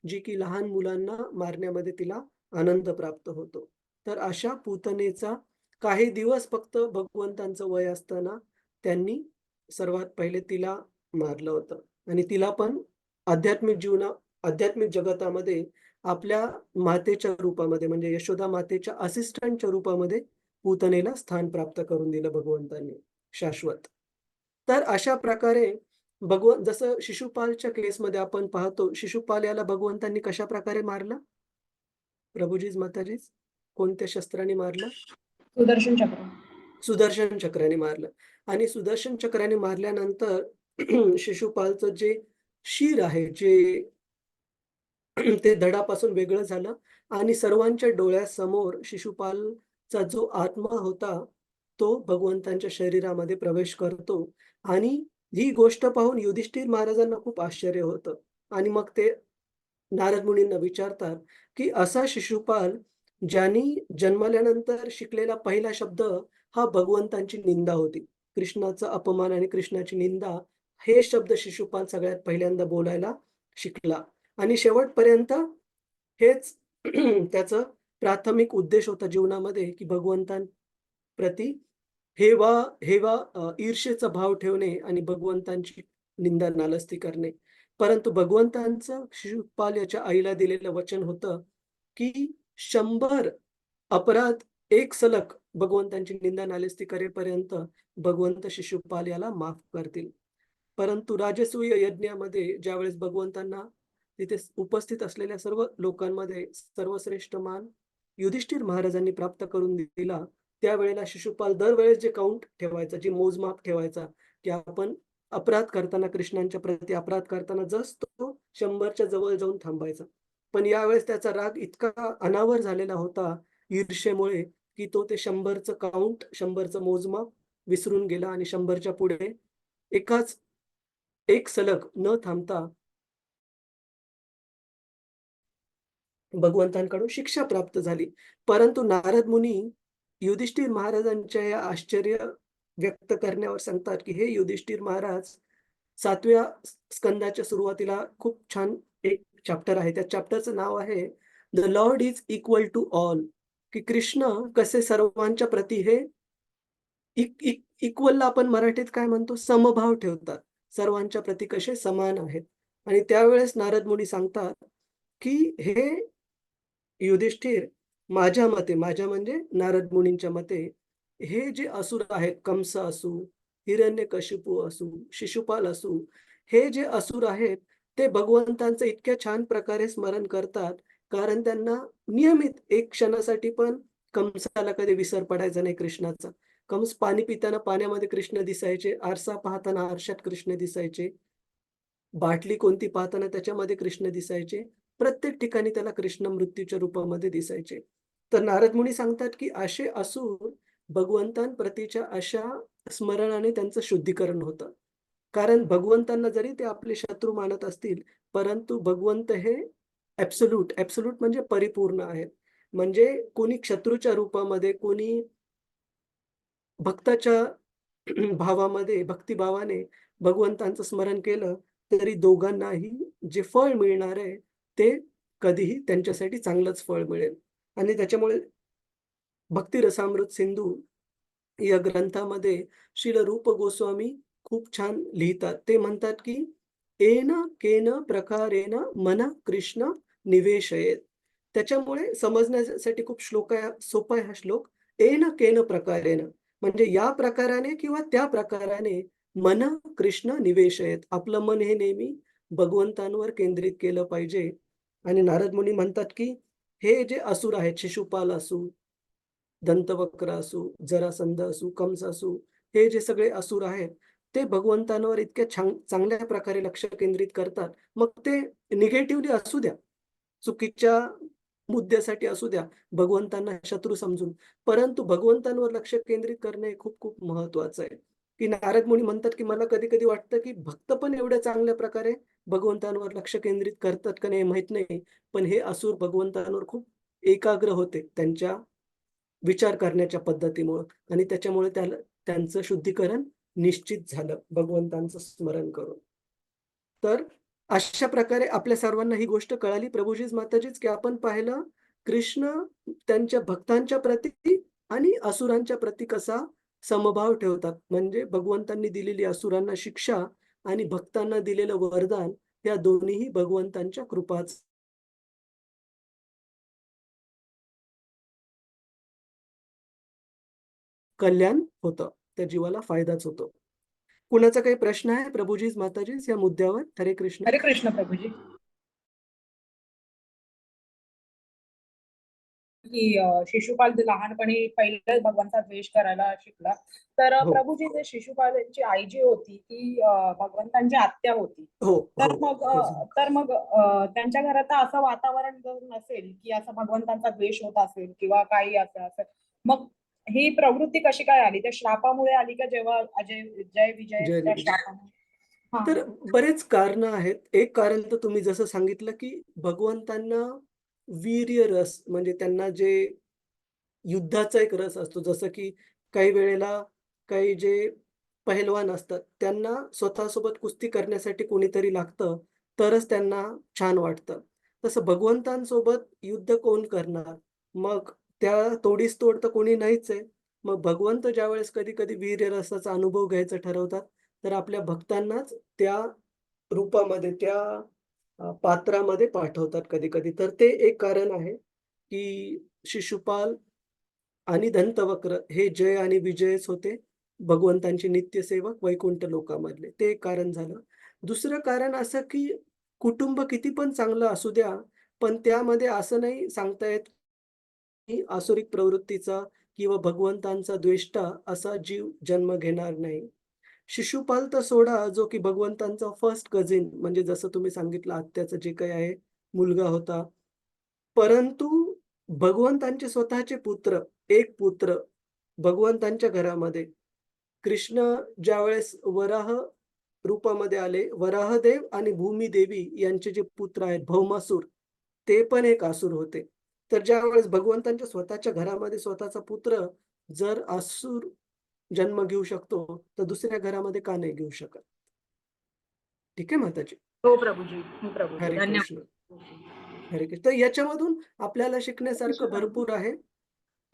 Speaker 1: जी की लहान मुलांना मारण्यामध्ये तिला आनंद प्राप्त होतो. तर अशा पूतनेचा काही दिवस फक्त भगवंतांचं वय असताना त्यांनी सर्वात पहिले तिला मारलं होतं आणि तिला पण आध्यात्मिक जगतामध्ये आपल्या मातेच्या रूपामध्ये म्हणजे यशोदा मातेच्या असिस्टंटच्या रूपामध्ये पूतनेला स्थान प्राप्त करून दिलं भगवंतांनी शाश्वत. तर अशा प्रकारे जसं शिशुपालच्या केसमध्ये आपण पाहतो, शिशुपाल याला भगवंतांनी कशा प्रकारे मारलं? प्रभुजीच, माताजीच, कोणत्या शस्त्राने मारलं?
Speaker 3: सुदर्शन चक्र.
Speaker 1: सुदर्शन चक्राने मारलं आणि सुदर्शन चक्राने मारल्यानंतर शिशुपालचं जे शिर आहे, जे ते धडापासून वेगळं झालं आणि सर्वांच्या डोळ्यासमोर शिशुपालचा जो आत्मा होता, तो भगवंतांच्या शरीरामध्ये प्रवेश करतो आणि ही गोष्ट पाहून युधिष्ठिर महाराजांना खूप आश्चर्य होतं आणि मग ते नारद मुनींना विचारतात, की असा शिशुपाल ज्यांनी जन्मल्यानंतर शिकलेला पहिला शब्द हा भगवंतांची निंदा होती. कृष्णाचा अपमान आणि कृष्णाची निंदा हे शब्द शिशुपाल सगळ्यात पहिल्यांदा बोलायला शिकला आणि शेवटपर्यंत हेच त्याचं प्राथमिक उद्देश होता जीवनामध्ये, की भगवंतांप्रती ईर्ष्येचा भाव ठेवणे आणि भगवंतांची निंदा नालस्ती करणे. परंतु भगवंतांचं शिशुपाल याच्या आईला दिलेलं वचन होतं, की 100 अपराध एक सलग भगवंतांची निंदा नालिस्ती करेपर्यंत भगवंत शिशुपाल याला माफ करतील. परंतु राजसूय यज्ञामध्ये ज्यावेळेस भगवंतांना तिथे उपस्थित असलेल्या सर्व लोकांमध्ये सर्वश्रेष्ठ मान युधिष्ठिर महाराजांनी प्राप्त करून दिला, त्यावेळेला शिशुपाल दरवेळेस जे काउंट ठेवायचा, जी मोजमाप ठेवायचा, की आपण अपराध करताना कृष्णांच्या प्रती अपराध करताना जस्ट तो 100च्या जवळ जाऊन थांबायचा. पण यावेळेस त्याचा राग इतका अनावर झालेला होता ईर्ष्येमुळे, की तो ते 100चं काउंट, 100चं मोजमाप विसरून गेला आणि 100च्या पुढे एक सलग न थांबता भगवंतांकडून शिक्षा प्राप्त झाली. परंतु नारद मुनी युधिष्ठिर महाराजांच्या या आश्चर्य व्यक्त करण्यावर सांगतात, की हे युधिष्ठिर महाराज, 7व्या स्कंदाच्या सुरुवातीला खूप छान एक चॅप्टर आहे. त्या चॅप्टरचं नाव आहे the lord is equal to all, की कृष्ण कसे सर्वांच्या प्रती हे इक्वलला आपण मराठीत काय म्हणतो? समभाव ठेवतात. सर्वांच्या प्रती कसे समान आहेत. आणि त्यावेळेस नारद मुनी सांगतात, की हे युधिष्ठिर, माझ्या मते, माझ्या म्हणजे नारद मुनींच्या मते, हे जे असुर आहेत, कंस असू, हिरण्यकशिपू असू, शिशुपाल असू, हे जे असुर आहेत, ते भगवंतांचं इतक्या छान प्रकारे स्मरण करतात, कारण त्यांना नियमित एक क्षणासाठी पण कंसाला कधी विसर पडायचा नाही कृष्णाचा. कंस पाणी पिताना पाण्यामध्ये कृष्ण दिसायचे, आरसा पाहताना आरशात कृष्ण दिसायचे. बाटली कोणती पाहताना त्याच्यामध्ये कृष्ण दिसायचे. प्रत्येक ठिकाणी त्याला कृष्ण मृत्यूच्या रूपामध्ये दिसायचे. तर नारद मुनी सांगतात, की असे असुर भगवंतांप्रतीच्या अशा स्मरणाने त्यांचं शुद्धीकरण होतं. कारण भगवंतांना जरी ते आपले शत्रू मानत असतील, परंतु भगवंत हे ॲब्सोल्यूट म्हणजे परिपूर्ण आहेत. म्हणजे कोणी शत्रूच्या रूपामध्ये, कोणी भक्ताच्या भावामध्ये, भक्तिभावाने भगवंतांचं स्मरण केलं, तरी दोघांनाही जे फळ मिळणार आहे, ते कधीही त्यांच्यासाठी चांगलंच फळ मिळेल. आणि त्याच्यामुळे भक्ती रसामृत सिंधू या ग्रंथामध्ये श्रील रूप गोस्वामी खूप छान लिहितात. ते म्हणतात, की "येन केन प्रकारेण मन कृष्ण निवेशयेत." त्याच्यामुळे समजण्यासाठी खूप सोपा आहे हा श्लोक. "येन केन प्रकारेण" म्हणजे या प्रकाराने किंवा त्या प्रकाराने मन कृष्ण निवेशयेत. आपलं मन हे नेहमी भगवंतांवर केंद्रित केलं पाहिजे. आणि नारद मुनी म्हणतात, की हे जे असुर आहेत, शिशुपाल असू, दंतवक्र असू, जरासंध असू, कंस असू, हे जे सगळे असुर आहेत, ते भगवंतांवर इतक्या चांगल्या प्रकारे लक्ष केंद्रित करतात. मग ते निगेटिव्हली असू द्या, चुकीच्या मुद्द्यासाठी असू द्या, भगवंतांना शत्रू समजून. परंतु भगवंतांवर लक्ष केंद्रित करणे हे खूप महत्त्वाचं आहे. की नारद मुनी म्हणतात, की मला कधी-कधी वाटतं, की भक्त पण एवढ्या चांगल्या प्रकारे भगवंतांवर लक्ष केंद्रित करतात का नाही माहीत नाही. पण हे असुर भगवंतांवर खूप एकाग्र होते त्यांच्या विचार करण्याच्या पद्धतीमुळं आणि त्याच्यामुळे त्यांचं शुद्धीकरण निश्चित झालं भगवंतांचं स्मरण करून. तर अशा प्रकारे आपल्या सर्वांना ही गोष्ट कळाली प्रभूजीच माताजीच, की आपण पाहिलं कृष्ण त्यांच्या भक्तांच्या प्रती आणि असुरांच्या प्रती कसा समभाव ठेवतात. म्हणजे भगवंतांनी दिलेली असुरांना शिक्षा आणि भक्तांना दिलेलं वरदान या दोन्हीही भगवंतांच्या कृपाच कल्याण होतं. त्या जीवाला फायदाच होतो. कुणाचा काही प्रश्न आहे प्रभुजीज, माताजीज या मुद्द्यावर? हरे कृष्ण.
Speaker 3: हरे कृष्ण प्रभूजी. की शिशुपाल लहानपणी पहिलं भगवानचा द्वेष करायला शिकला. तर
Speaker 1: हो,
Speaker 3: प्रभूजी जे शिशुपालाची आई जी होती ती भगवंतांची आत्या होती.
Speaker 1: हो,
Speaker 3: तर
Speaker 1: हो.
Speaker 3: मग त्यांच्या घरात असं वातावरण जर नसेल की असं भगवंतांचा द्वेष होत असेल किंवा काही असं असेल, मग ही प्रवृत्ती कशी काय आली? त्या श्रापामुळे आली का जेव्हा जय विजय
Speaker 1: जय
Speaker 3: त्या
Speaker 1: विजय.
Speaker 3: श्रापामुळे? हा.
Speaker 1: तर बरेच कारणं आहेत. एक कारण तर तुम्ही जसं सांगितलं, की भगवंतांना वीर्य रस म्हणजे त्यांना जे युद्धाचा एक रस असतो. जसं की काही वेळेला काही जे पहिलवान असतात, त्यांना स्वतःसोबत कुस्ती करण्यासाठी कोणीतरी लागतं, तरच त्यांना छान वाटतं. तसं भगवंतांसोबत युद्ध कोण करणार? मग त्या तोडीस तोड तर कोणी नाहीच आहे. मग भगवंत ज्यावेळेस कधी-कधी वीर्यरसाचा अनुभव घ्यायचा ठरवतात, तर आपल्या भक्तांनाच त्या रूपामध्ये, त्या पात्रामध्ये पाठवतात कधी-कधी. तर ते एक कारण आहे, की शिशुपाल आणि दंतवक्र हे जय आणि विजयच होते. भगवंतांचे नित्यसेवक वैकुंठ लोकामधले. ते एक कारण झालं. दुसरं कारण असं, की कुटुंब किती पण चांगलं असू द्या, पण त्यामध्ये असं नाही सांगता येत, की आसुरिक प्रवृत्तीचा किंवा भगवंतांचा द्वेष्टा असा जीव जन्म घेणार नाही. शिशुपाल तर सोडा, जो की भगवंतांचा फर्स्ट कझिन म्हणजे जसं तुम्ही सांगितलं आत्याचं जे काही आहे, मुलगा होता. परंतु भगवंतांचे स्वतःचे पुत्र, एक पुत्र भगवंतांच्या घरामध्ये कृष्ण ज्यावेळेस वराह रूपामध्ये आले, वराहदेव आणि भूमिदेवी यांचे जे पुत्र आहेत भौमासूर, ते पण एक असुर होते. तर ज्यावेळेस भगवंतांच्या स्वतःच्या घरामध्ये स्वतःचा पुत्र जर असुर जन्म घेऊ शकतो, तर दुसऱ्या घरामध्ये का नाही घेऊ शकत? ठीक आहे माताजी.
Speaker 3: हो प्रभूजी. हो प्रभूजी.
Speaker 1: हरे कृष्ण,
Speaker 3: धन्यवाद.
Speaker 1: हरे कृष्ण. तर याच्यामधून आपल्याला शिकण्यासारखं भरपूर आहे,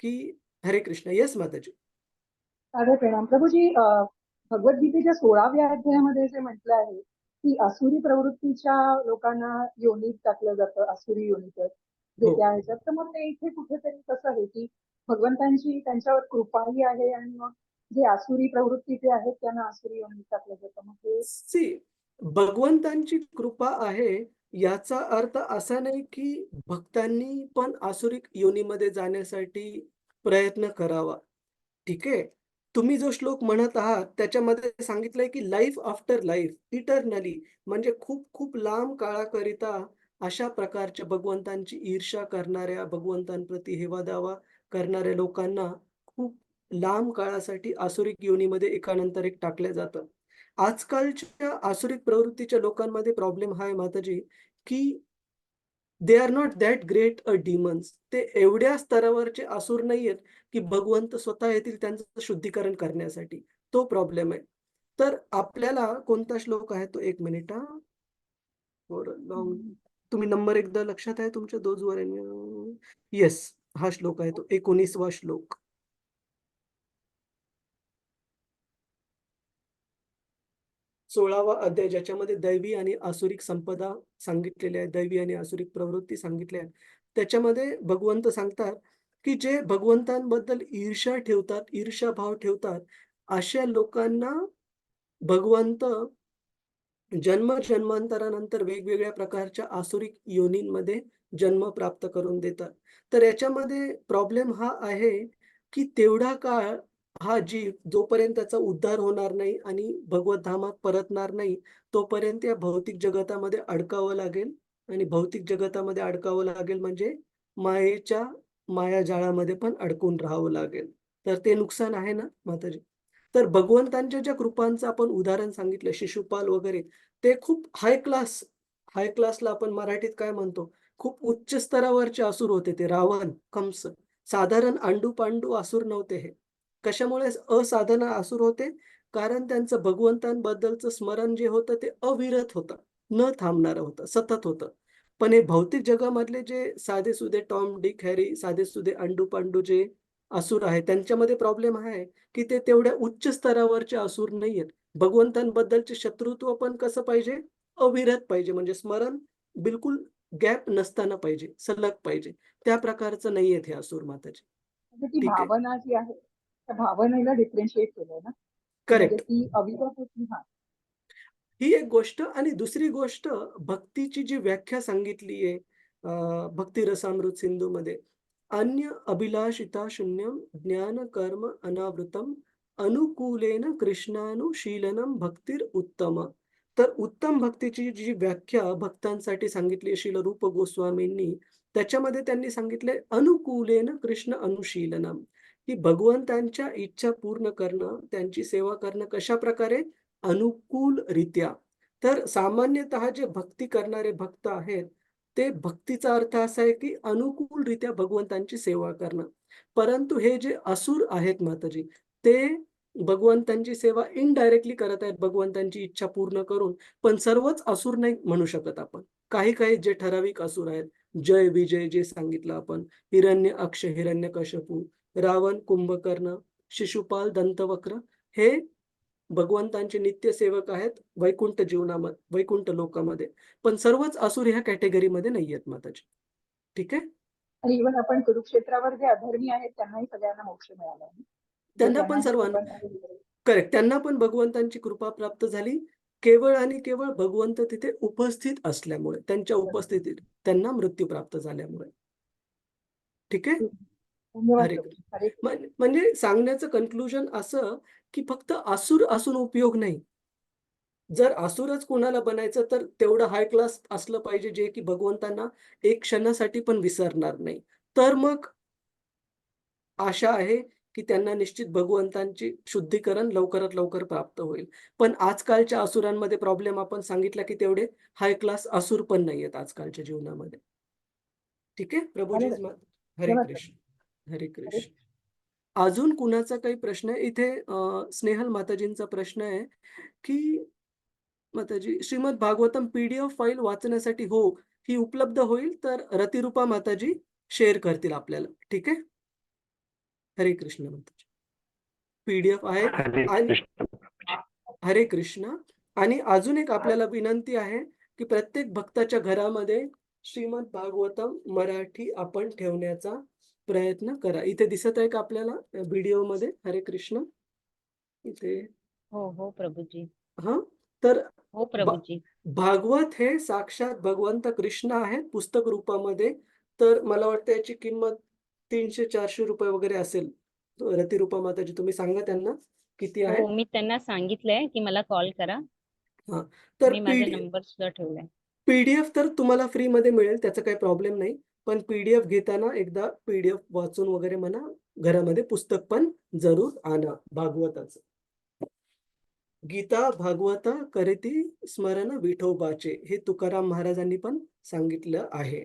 Speaker 1: की हरे कृष्ण. येस माताजी.
Speaker 5: सादर प्रणाम प्रभूजी. भगवद्गीतेच्या 16व्या अध्यायामध्ये जे म्हटलं आहे की असुरी प्रवृत्तीच्या लोकांना योनीत टाकलं जातं, असुरी योनीत जे
Speaker 1: हो.
Speaker 5: त्या ह्याच्यात. तर मग ते इथे कुठेतरी कसं आहे की भगवंतांची त्यांच्यावर कृपाही आहे आणि मग जे असुरी प्रवृत्तीचे आहेत त्यांना असुरी योनीत टाकलं जातं. मग ते
Speaker 1: भगवंतांची कृपा आहे, याचा अर्थ असा नाही, की भक्तांनी पण आसुरिक योनीमध्ये जाण्यासाठी प्रयत्न करावा. ठीक आहे. तुम्ही जो श्लोक म्हणत आहात त्याच्यामध्ये सांगितलंय की लाईफ आफ्टर लाईफ, इटर्नली, म्हणजे खूप खूप लांब काळाकरिता अशा प्रकारच्या भगवंतांची ईर्ष्या करणाऱ्या, भगवंतांप्रती हेवा-दावा करणाऱ्या लोकांना खूप लांब काळासाठी आसुरिक योनीमध्ये एकानंतर एक टाकलं जातं. आजकालच्या आसुरिक प्रवृत्तीच्या लोकांमध्ये प्रॉब्लेम हा आहे माताजी, की they are not that great a demons. ते एवढ्या स्तरावरचे असुर नाहीयेत, की भगवंत स्वतः येतील त्यांचं शुद्धीकरण करण्यासाठी. तो प्रॉब्लेम आहे. तर आपल्याला कोणता श्लोक आहे तो 1 मिनिट हां. थोडं लॉंग. तुम्ही नंबर एकदा लक्षात आहे तुमच्या दोजवर? येस, हा श्लोक आहे तो 19वा श्लोक. सोळावा अध्याय, ज्याच्यामध्ये दैवी आणि आसुरिक संपदा सांगितलेल्या आहे, दैवी आणि आसुरिक प्रवृत्ती सांगितल्या आहेत. त्याच्यामध्ये भगवंत सांगतात, की जे भगवंतांबद्दल ईर्ष्या ठेवतात, ईर्ष्याभाव ठेवतात, अशा लोकांना भगवंत जन्म-जन्मांतरानंतर वेगवेगळ्या प्रकारच्या आसुरिक योनींमध्ये जन्म प्राप्त करून देतात. तर याच्यामध्ये प्रॉब्लेम हा आहे, की तेवढा काळ हा जीव जोपर्यंत त्याचा उद्धार होणार नाही आणि भगवत धामात परतणार नाही, तोपर्यंत या भौतिक जगतामध्ये अडकावं लागेल आणि भौतिक जगतामध्ये अडकावं लागेल म्हणजे मायेच्या मायाजाळामध्ये पण अडकून राहावं लागेल. तर ते नुकसान आहे ना माताजी? तर भगवंतांच्या ज्या कृपांचं आपण उदाहरण सांगितलं, शिशुपाल वगैरे, ते खूप हाय क्लासला आपण मराठीत काय म्हणतो, खूप उच्च स्तरावरचे असुर होते ते. रावण, कंस, साधारण अंडू-पांडू असुर नव्हते हे. कशामुळे असाधारण असुर होते? कारण त्यांचं भगवंतांबद्दलचं स्मरण जे होतं ते अविरत होतं, न थांबणारं होतं, सतत होतं. पण हे भौतिक जगामधले जे साधे-सुधे टॉम, डिक, हॅरी, साधे-सुधे अंडू-पांडू जे असुर आहेत, त्यांच्यामध्ये प्रॉब्लेम हा आहे, की ते तेवढ्या उच्च स्तरावरचे असुर नाहीयेत. भगवंतांबद्दलचे शत्रुत्व पण कसं पाहिजे? अविरत पाहिजे. म्हणजे स्मरण बिलकुल गॅप नसताना पाहिजे, सलग पाहिजे. त्या प्रकारचं नाहीयेत हे असुर माताजी.
Speaker 5: म्हणजे ती
Speaker 1: ठीक आहे.
Speaker 5: भावना जी आहे, त्या भावनेला डिफरन्शिएट केलंय ना, की म्हणजे
Speaker 1: करेक्ट.
Speaker 5: ती अविरत होती. हां.
Speaker 1: ही एक गोष्ट आणि दुसरी गोष्ट भक्तीची जी व्याख्या सांगितली आहे भक्ती रसामृत सिंधूमध्ये, अन्य अभिलाषिता शून्यम ज्ञान कर्म अनावृतम अनुकूलेन कृष्णानुशीलनम भक्तीर उत्तम. तर उत्तम भक्तीची जी व्याख्या भक्तांसाठी सांगितली श्रील रूप गोस्वामींनी, त्याच्यामध्ये त्यांनी सांगितले अनुकूलेन कृष्ण अनुशीलनम, की भगवंतांच्या इच्छा पूर्ण करणं, त्यांची सेवा करणं कशा प्रकारे? अनुकूलरित्या. तर सामान्यतः जे भक्ती करणारे भक्त आहेत, ते भक्तीचा अर्थ असा आहे, की अनुकूलरित्या भगवंतांची सेवा करणं. परंतु हे जे असुर आहेत माताजी, ते भगवंतांची सेवा इनडायरेक्टली करत आहेत, भगवंतांची इच्छा पूर्ण करून. पण सर्वच असुर नाही म्हणू शकत आपण. काही-काही जे ठराविक असुर आहेत, जय, विजय जे सांगितलं आपण, हिरण्यक्ष, हिरण्यकश्यपू, रावण, कुंभकर्ण, शिशुपाल, दंतवक्र, हे भगवंतांचे नित्यसेवक आहेत वैकुंठ लोकामध्ये. पण सर्वच असुर ह्या कॅटेगरीमध्ये नाहीयेत माताजी. ठीक आहे?
Speaker 5: आणि इव्हन आपण कुरुक्षेत्रावर जे अधर्मी आहेत त्यांनाही सगळ्यांना मोक्ष मिळाला आहे. म्हणजे
Speaker 1: त्यांना पण
Speaker 5: त्यांनाही
Speaker 1: सर्वांना
Speaker 5: लोकांना
Speaker 1: करेक्ट. त्यांना पण भगवंतांची कृपा प्राप्त झाली. केवळ आणि केवळ भगवंत तिथे उपस्थित असल्यामुळे, त्यांच्या उपस्थितीत त्यांना मृत्यू प्राप्त झाल्यामुळे. ठीक आहे?
Speaker 5: धन्यवाद
Speaker 1: हरे
Speaker 5: प्रभू.
Speaker 1: कृष्ण.
Speaker 5: हरे कृष्ण.
Speaker 1: म्हणजे सांगण्याचं कन्क्लुजन असं, की फक्त असुर असून उपयोग नाही. जर असुरच कोणाला बनायचं तर तेवढं हाय क्लास असलं पाहिजे, जे की भगवंतांना एक क्षणासाठी पण विसरणार नाही. तर मग आशा आहे, की त्यांना निश्चित भगवंतांची शुद्धीकरण लवकरात लवकर प्राप्त होईल. पण आजकालच्या असुरांमध्ये प्रॉब्लेम आपण सांगितला, की तेवढे हाय क्लास असुर पण नाहीयेत आजकालच्या जीवनामध्ये. ठीक आहे?
Speaker 5: झालं
Speaker 1: प्रभुजीच
Speaker 5: ना?
Speaker 1: हरे
Speaker 5: धन्यवाद प्रभू.
Speaker 1: कृष्ण. हरे
Speaker 5: हरे
Speaker 1: कृष्ण. अजून कुणाचा काही प्रश्न आहे? इथे स्नेहल माताजींचा प्रश्न आहे, की माताजी श्रीमद भागवतम पी-डी-एफ फाईल वाचण्यासाठी हो, ही उपलब्ध होईल तर रतिरूपा माताजी शेअर करतील आपल्याला. ठीक आहे? हरे कृष्ण माताजी. पी-डी-एफ आहेत
Speaker 6: हरे
Speaker 1: आणि
Speaker 6: कृष्ण.
Speaker 1: हरे कृष्ण. आणि अजून एक आपल्याला विनंती आहे, की प्रत्येक भक्ताच्या घरामध्ये श्रीमद भागवतम मराठी आपण ठेवण्याचा प्रयत्न करा. इथे दिसत आहे का आपल्याला व्हिडिओमध्ये? हरे कृष्ण. इथे
Speaker 4: हो हो प्रभूजी.
Speaker 1: हां, तर
Speaker 4: हो
Speaker 1: भा
Speaker 4: प्रभूजी.
Speaker 1: भागवत हे साक्षात भगवंत कृष्ण आहेत पुस्तक रूपामध्ये. तर मला वाटतं याची किंमत ₹300-400 वगैरे असेल. रतिरूपा माताजी तुम्ही सांगा त्यांना किती आहे.
Speaker 4: हो, मी त्यांना सांगितलंय की मला कॉल करा.
Speaker 1: हा, तर
Speaker 4: मी माझा नंबर सुद्धा ठेवलाय.
Speaker 1: PDF तर तुम्हाला फ्रीमध्ये मिळेल, त्याचा काही प्रॉब्लेम नाही. पण PDF घेताना एकदा PDF वाचून वगैरे म्हणा, घरामध्ये पुस्तक पण जरूर आणा भागवताचं. गीता भागवता करीती स्मरण विठोबाचे, हे तुकाराम महाराजांनी पण सांगितलं आहे.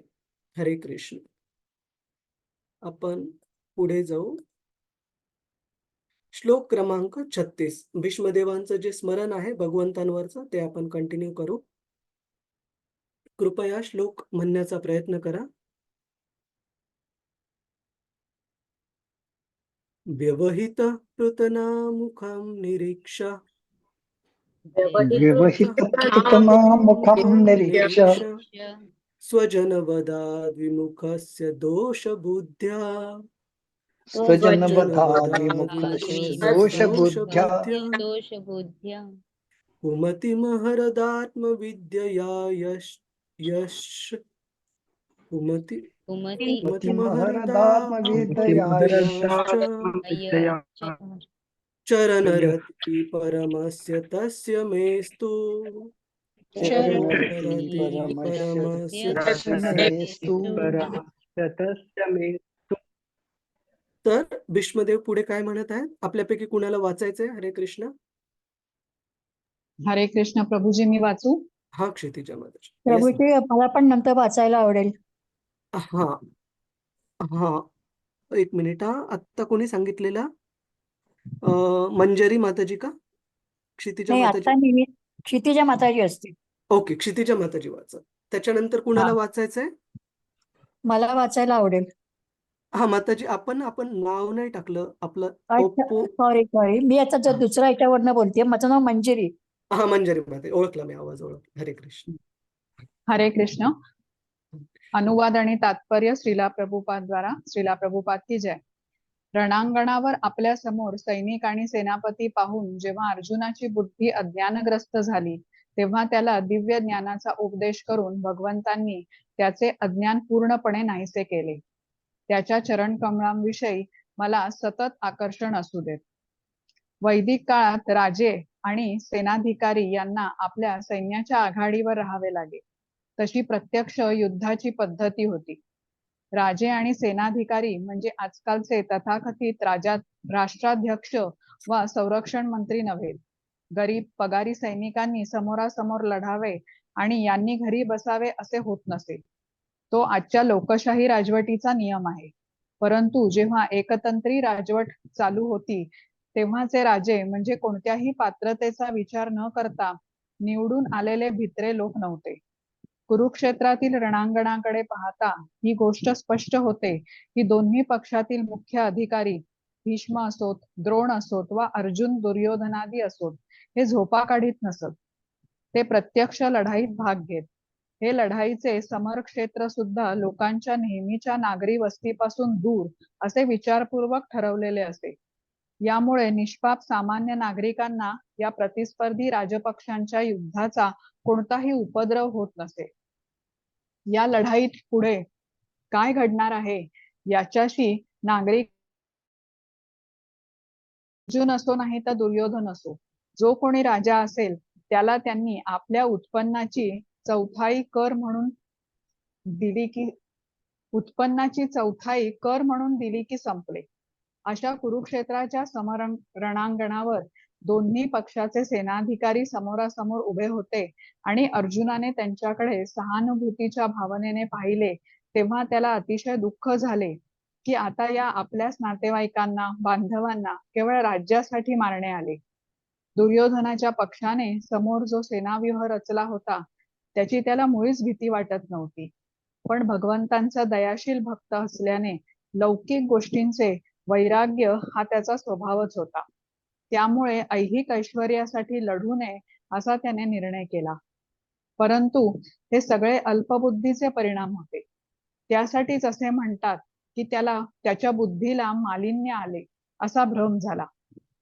Speaker 1: हरे कृष्ण. आपण पुढे जाऊ. श्लोक क्रमांक 36. भीष्मदेवांचं जे स्मरण आहे भगवंतांवरचं ते आपण कंटिन्यू करू. कृपया श्लोक म्हणण्याचा प्रयत्न करा. व्यवहित पृतनामुखं निरीक्ष
Speaker 5: व्यवहितमुखं निरीक्ष
Speaker 1: स्वजनवदाद् विमुखस्य दोषबुद्ध्या
Speaker 4: दोषबुद्ध्या
Speaker 1: कुमतिमहरदात्मविद्यया यश कुमति चरणरति परमस्य तस्य मेस्तु तर भीष्मदेव पुढे काय म्हणत आहेत? आपल्यापैकी कुणाला वाचायचंय? हरे कृष्ण.
Speaker 6: हरे कृष्ण प्रभूजी, मी वाचू?
Speaker 1: हा, क्षितिजा माताजी.
Speaker 5: प्रभूजी मला पण नंतर वाचायला आवडेल.
Speaker 1: हा हा, एक मिनिट. हा, आत्ता कोणी सांगितलेला? मंजरी माताजी का? क्षितिजा
Speaker 5: नाही,
Speaker 1: माताजी?
Speaker 5: आता नेहमी क्षितिजा माताजी असते.
Speaker 1: ओके, क्षितिजा माताजी वाचा. त्याच्यानंतर कुणाला वाचायचंय?
Speaker 5: मला वाचायला आवडेल.
Speaker 1: हा माताजी, आपण नाव नाही टाकलं आपलं.
Speaker 5: सॉरी, मी आता जर दुसऱ्या याच्यावरनं बोलते. माझं नाव मंजिरी.
Speaker 1: हा, मंजरी माताजी, ओळखला मी, आवाज ओळखला. हरे कृष्ण.
Speaker 6: हरे कृष्ण. अनुवाद आणि तात्पर्य श्रीला प्रभुपाद द्वारा. श्रीला प्रभुपाद की जय. रणांगणावर आपल्या समोर सैनिक आणि सेनापती पाहून जेव्हा अर्जुनाची बुद्धी अज्ञानग्रस्त झाली, तेव्हा त्याला दिव्य ज्ञानाचा उपदेश करून भगवंतांनी त्याचे अज्ञान पूर्णपणे नाहीसे केले. त्याच्या चरण कमळांविषयी मला सतत आकर्षण असू देत. वैदिक काळात राजे आणि सेनाधिकारी यांना आपल्या सैन्याच्या आघाडीवर राहावे लागे. तशी प्रत्यक्ष युद्धाची पद्धती होती. राजे आणि सेनाधिकारी म्हणजे आजकालचे तथाकथित राष्ट्राध्यक्ष वा संरक्षण मंत्री नव्हे. गरीब पगारी सैनिकांनी समोरासमोर लढावे आणि यांनी घरी बसावे असे होत नसे. तो आजच्या लोकशाही राजवटीचा नियम आहे. परंतु जेव्हा एकतंत्री राजवट चालू होती, तेव्हाचे राजे म्हणजे कोणत्याही पात्रतेचा विचार न करता निवडून आलेले भित्रे लोक नव्हते. कुरुक्षेत्रातील रणांगणाकडे पाहता ही गोष्ट स्पष्ट होते की दोन्ही पक्षातील मुख्य अधिकारी भीष्म असोत, द्रोण असोत वा अर्जुन दुर्योधनादी असोत, हे झोपा काढीत नसत. ते प्रत्यक्ष लढाईत भाग घेत. हे लढाईचे समरक्षेत्र सुद्धा लोकांच्या नेहमीच्या नागरी वस्तीपासून दूर असे विचारपूर्वक ठरवलेले असे. यामुळे निष्पाप सामान्य नागरिकांना या प्रतिस्पर्धी राजपक्षांच्या युद्धाचा कोणताही उपद्रव होत नसे. या लढाईत पुढे काय घडणार आहे याच्याशी नागरिक अर्जुन असो नाही तर दुर्योधन असो, जो कोणी राजा असेल त्याला त्यांनी आपल्या उत्पन्नाची चौथाई कर म्हणून दिली की संपले. अशा कुरुक्षेत्राच्या रणांगणावर दोन्ही पक्षाचे सेनाधिकारी समोरासमोर उभे होते आणि अर्जुनाने त्यांच्याकडे सहानुभूतीच्या भावनेने पाहिले, तेव्हा त्याला अतिशय दुःख झाले की आता या आपल्याच नातेवाईकांना, बांधवांना केवळ राज्यासाठी मारणे आले. दुर्योधनाच्या पक्षाने समोर जो सेनाव्यूह रचला होता त्याची त्याला मुळीच भीती वाटत नव्हती. पण भगवंतांचा दयाशील भक्त असल्याने लौकिक गोष्टींचे वैराग्य हा त्याचा स्वभावच होता. त्यामुळे ऐहिक ऐश्वर्यासाठी लढू नये असा त्याने निर्णय केला. परंतु हे सगळे अल्पबुद्धीचे परिणाम होते. त्यासाठीच असे म्हणतात की त्याच्या बुद्धीला मालिन्य आले असा भ्रम झाला.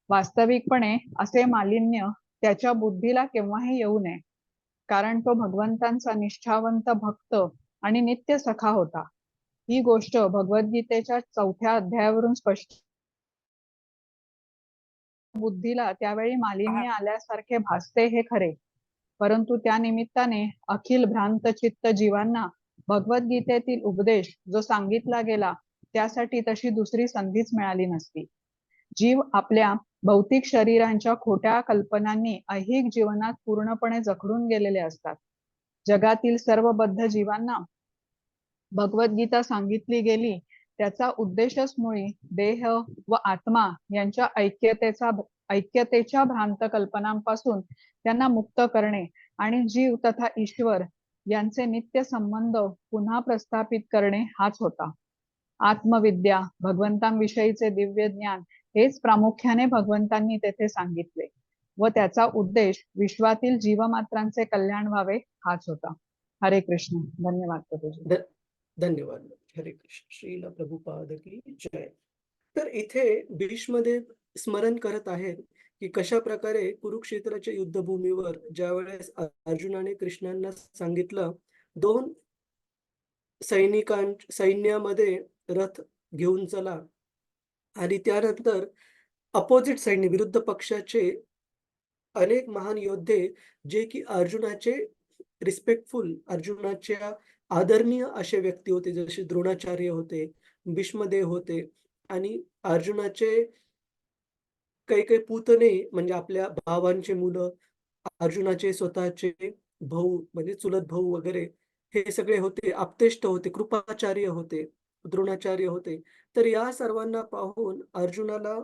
Speaker 6: वास्तविकपणे असे मालिन्य त्याच्या बुद्धीला केव्हाही येऊ नये, कारण तो भगवंतांचा निष्ठावंत भक्त आणि नित्य सखा होता. ही गोष्ट भगवद्गीतेच्या 4थ्या अध्यायावरून स्पष्ट बुद्धीला त्यावेळी मालिन्य आल्यासारखे भासते हे खरे, परंतु त्या निमित्ताने अखिल भ्रांत चित्त जीवांना भगवद्गीतेतील उपदेश जो सांगितला गेला त्यासाठी तशी दुसरी संधीच मिळाली नसती. जीव आपल्या भौतिक शरीरांच्या खोट्या कल्पनांनी ऐहिक जीवनात पूर्णपणे जखडून गेलेले असतात. जगातील सर्व बद्ध जीवांना भगवद्गीता सांगितली गेली त्याचा उद्देशच मुळी देह व आत्मा यांच्या ऐक्यतेच्या भ्रांत कल्पनांपासून त्यांना मुक्त करणे आणि जीव तथा ईश्वर यांचे नित्य संबंध पुन्हा प्रस्थापित करणे हाच होता. आत्मविद्या, भगवंतांविषयीचे दिव्य ज्ञान हेच प्रामुख्याने भगवंतांनी तेथे सांगितले व त्याचा उद्देश विश्वातील जीवमात्रांचे कल्याण व्हावे हाच होता. हरे कृष्ण. धन्यवाद प्रभूजी.
Speaker 1: धन्यवाद. हरे कृष्ण. श्रील प्रभुपाद की जय. तर इथे भीष्मदेव स्मरण करत आहेत की कशा प्रकारे कुरुक्षेत्राच्या युद्धभूमीवर ज्यावेळेस अर्जुनाने कृष्णांना सांगितलं 2 सैन्यामध्ये रथ घेऊन चला, आणि त्यानंतर अपोजिट साइडने विरुद्ध पक्षाचे अनेक महान योद्धे जे की अर्जुनाचे रिस्पेक्टफुल, अर्जुनाच्या आदरणीय असे व्यक्ती होते, जसे द्रोणाचार्य होते, भीष्मदेव होते, आणि अर्जुनाचे काही काही पुतणे म्हणजे आपल्या भावांचे मुलं, अर्जुनाचे स्वतःचे भाऊ म्हणजे चुलत भाऊ वगैरे हे सगळे होते, आप्तेष्ट होते, कृपाचार्य होते, द्रोणाचार्य होते. तर या सर्वांना पाहून अर्जुनाला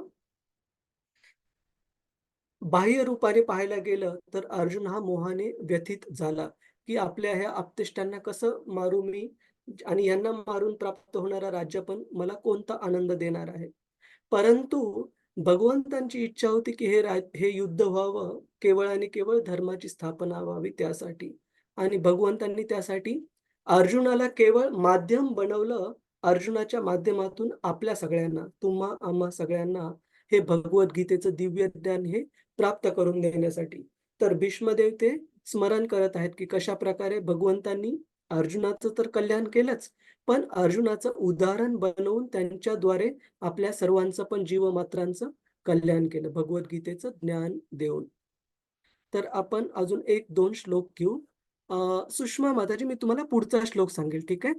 Speaker 1: बाह्य रूपाने पाहायला गेलं तर अर्जुन हा मोहाने व्यथित झाला की आपल्या ह्या आप्तेष्टांना कसं मारू मी, आणि यांना मारून प्राप्त होणारा राज्य पण मला कोणता आनंद देणार आहे. परंतु भगवंतांची इच्छा होती की हे युद्ध व्हावं केवळ आणि केवळ धर्माची स्थापना व्हावी त्यासाठी, आणि भगवंतांनी त्यासाठी अर्जुनाला केवळ माध्यम बनवलं. अर्जुनाच्या माध्यमातून आपल्या सगळ्यांना, तुम्हा आम्हा सगळ्यांना हे भगवद्गीतेचं दिव्य ज्ञान हे प्राप्त करून देण्यासाठी. तर भीष्मदेव ते स्मरण करत आहेत की कशा प्रकारे भगवंतांनी अर्जुनाचं तर कल्याण केलंच, पण अर्जुनाचं उदाहरण बनवून त्यांच्याद्वारे आपल्या सर्वांचं पण जीवमात्रांचं कल्याण केलं भगवद्गीतेचं ज्ञान देऊन. तर आपण अजून 1-2 श्लोक घेऊ. सुषमा माताजी, मी तुम्हाला पुढचा श्लोक सांगेल, ठीक आहे?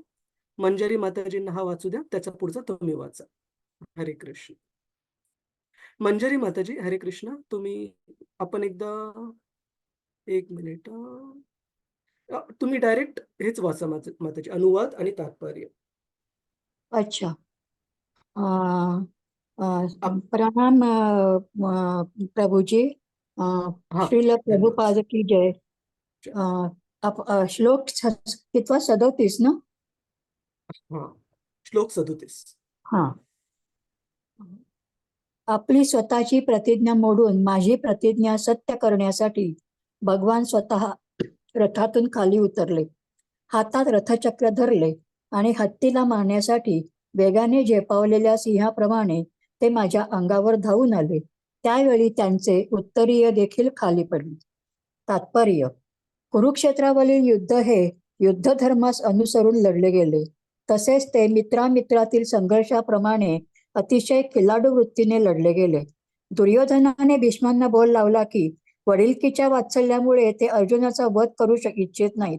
Speaker 1: मंजरी माताजींना हा वाचू द्या, त्याचा पुढचा तुम्ही वाचा. हरे कृष्ण. मंजरी माताजी, हरे कृष्ण. आपण एकदा 1 मिनिट, तुम्ही डायरेक्ट हेच वाचा माताजी, अनुवाद आणि तात्पर्य.
Speaker 7: अच्छा. प्रणाम प्रभुजी. श्रील प्रभुपाद की जय. श्लोक कितवा 37 ना?
Speaker 1: श्लोक 37.
Speaker 7: हा. आपली स्वतःची प्रतिज्ञा मोडून माझी प्रतिज्ञा सत्य करण्यासाठी भगवान स्वतः रथातून खाली उतरले, हातात रथचक्र धरले आणि हत्तीला मारण्यासाठी वेगाने झेपावलेल्या सिंहाप्रमाणे ते माझ्या अंगावर धावून आले. त्यावेळी त्यांचे उत्तरीय देखील खाली पडले. तात्पर्य: कुरुक्षेत्रावरील युद्ध हे युद्ध धर्मास अनुसरून लढले गेले. तसेच ते मित्रामित्रातील संघर्षाप्रमाणे अतिशय खिलाडू वृत्तीने लढले गेले. दुर्योधनाने भीष्मांना बोल लावला की वडिलकीच्या वात्सल्यामुळे ते अर्जुनाचा वध करू इच्छित नाहीत.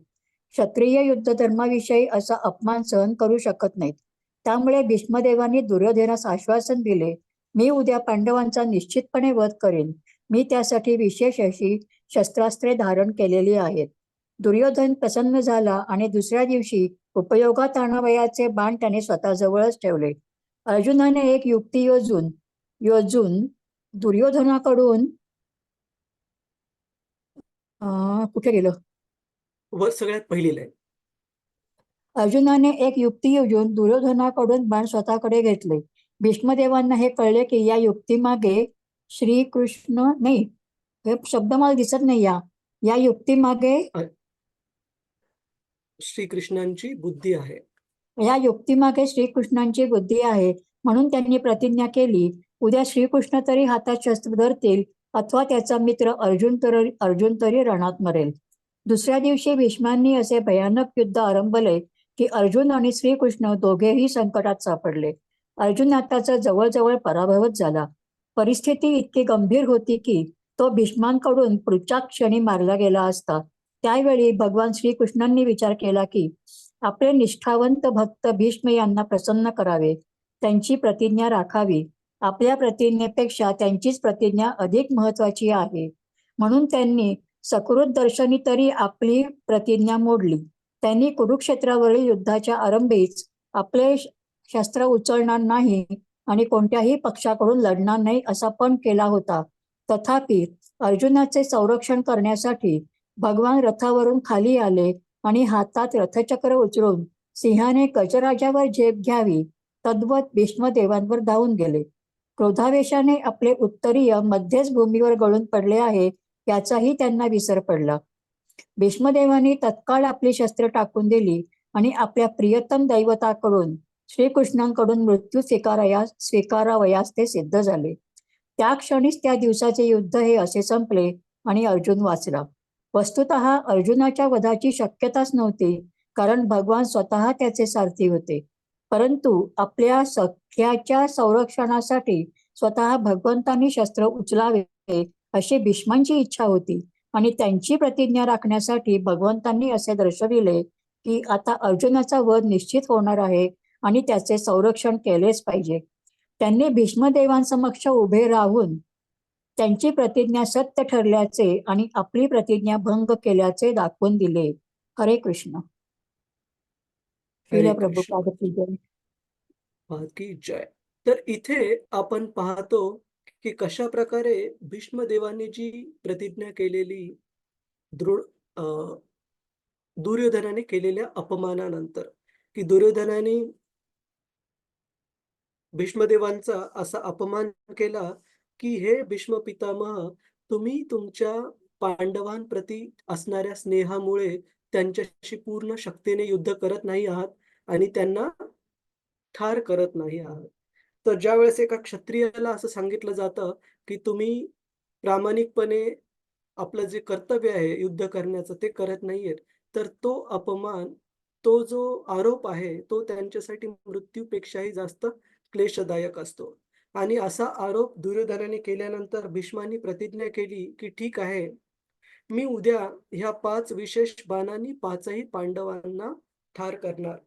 Speaker 7: क्षत्रिय युद्ध धर्माविषयी असा अपमान सहन करू शकत नाहीत. त्यामुळे भीष्मदेवांनी दुर्योधनास आश्वासन दिले, मी उद्या पांडवांचा निश्चितपणे वध करेन. मी त्यासाठी विशेष अशी शस्त्रास्त्रे धारण केलेली आहेत. दुर्योधन प्रसन्न झाला आणि दुसऱ्या दिवशी उपयोगात आणावयाचे बाण त्याने स्वतःजवळच ठेवले. अर्जुनाने एक युक्ती योजून दुर्योधनाकडून कुठे गेलं?
Speaker 1: वर सगळ्यात पहिली आहे.
Speaker 7: अर्जुनाने एक युक्ती योजून दुर्योधनाकडून बाण स्वतःकडे घेतले. भीष्मदेवांना हे कळले की या युक्तीमागे श्रीकृष्ण नाही, हे शब्द मला दिसत नाही. या युक्तीमागे
Speaker 1: श्रीकृष्णांची बुद्धी आहे.
Speaker 7: या युक्तीमागे श्रीकृष्णांची बुद्धी आहे. म्हणून त्यांनी प्रतिज्ञा केली, उद्या श्रीकृष्ण तरी हातात शस्त्र धरतील अथवा त्याचा मित्र अर्जुन तरी रणात मरेल. दुसऱ्या दिवशी भीष्मांनी असे भयानक युद्ध आरंभले की अर्जुन आणि श्रीकृष्ण दोघेही संकटात सापडले. अर्जुन आताचा जवळजवळ पराभवच झाला. परिस्थिती इतकी गंभीर होती की तो भीष्मांकडून पुढच्या क्षणी मारला गेला असता. त्यावेळी भगवान श्रीकृष्णांनी विचार केला की आपले निष्ठावंत भक्त भीष्म यांना प्रसन्न करावे, त्यांची प्रतिज्ञा राखावी. आपल्या प्रतिज्ञेपेक्षा त्यांचीच प्रतिज्ञा अधिक महत्वाची आहे. म्हणून त्यांनी सकृत दर्शनी तरी आपली प्रतिज्ञा मोडली. त्यांनी कुरुक्षेत्रावरील युद्धाच्या आरंभीच आपले शस्त्र उचलणार नाही आणि कोणत्याही पक्षाकडून लढणार नाही असा पण केला होता. तथापि अर्जुनाचे संरक्षण करण्यासाठी भगवान रथावरून खाली आले आणि हातात रथचक्र उचलून सिंहाने गजराजावर झेप घ्यावी तद्वत भीष्मदेवांवर धावून गेले. क्रोधावेशाने आपले उत्तरीय मध्यच भूमीवर गळून पडले आहे याचाही त्यांना विसर पडला. भीष्मदेवांनी तत्काळ आपली शस्त्र टाकून दिली आणि आपल्या प्रियतम दैवताकडून श्रीकृष्णांकडून मृत्यू स्वीकारावयास ते सिद्ध झाले. त्या क्षणीच त्या दिवसाचे युद्ध हे असे संपले आणि अर्जुन वाचला. वस्तुतः अर्जुनाच्या वधाची शक्यताच नव्हती, कारण भगवान स्वतः त्याचे सारथी होते. परंतु आपल्या सख्याच्या संरक्षणासाठी स्वतः भगवंतांनी शस्त्र उचलावे अशी भीष्मांची इच्छा होती आणि त्यांची प्रतिज्ञा राखण्यासाठी भगवंतांनी असे दर्शविले की आता अर्जुनाचा वध निश्चित होणार आहे आणि त्याचे संरक्षण केलेच पाहिजे. त्यांनी भीष्मदेवांसमक्ष उभे राहून त्यांची प्रतिज्ञा सत्य ठरल्याचे आणि आपली प्रतिज्ञा भंग केल्याचे दाखवून दिले. हरे कृष्ण.
Speaker 1: हरे
Speaker 7: श्रील
Speaker 1: कृष्ण.
Speaker 7: प्रभुपाद की जय.
Speaker 1: की जय. तर इथे आपण पाहतो की कशा प्रकारे भीष्मदेवांनी जी प्रतिज्ञा केलेली दुर्योधनाने केलेल्या अपमानानंतर, की दुर्योधनाने भीष्मदेवांचा असा अपमान केला की हे भीष्म पितामह, तुम्ही तुमच्या पांडवांप्रती असणाऱ्या स्नेहामुळे त्यांच्याशी पूर्ण शक्तीने युद्ध करत नाही आहात आणि त्यांना ठार करत नाही आहात. तर ज्यावेळेस एका क्षत्रियाला असं सांगितलं जातं की तुम्ही प्रामाणिकपणे आपलं जे कर्तव्य आहे युद्ध करण्याचं ते करत नाहीयेत, तर तो अपमान, तो जो आरोप आहे तो त्यांच्यासाठी मृत्यूपेक्षाही जास्त क्लेशदायक असतो. आणि असा आरोप दुर्योधनाने केल्यानंतर भीष्मांनी प्रतिज्ञा केली की ठीक आहे, मी उद्या ह्या 5 विशेष बाणांनी 5ही पांडवांना ठार करणार.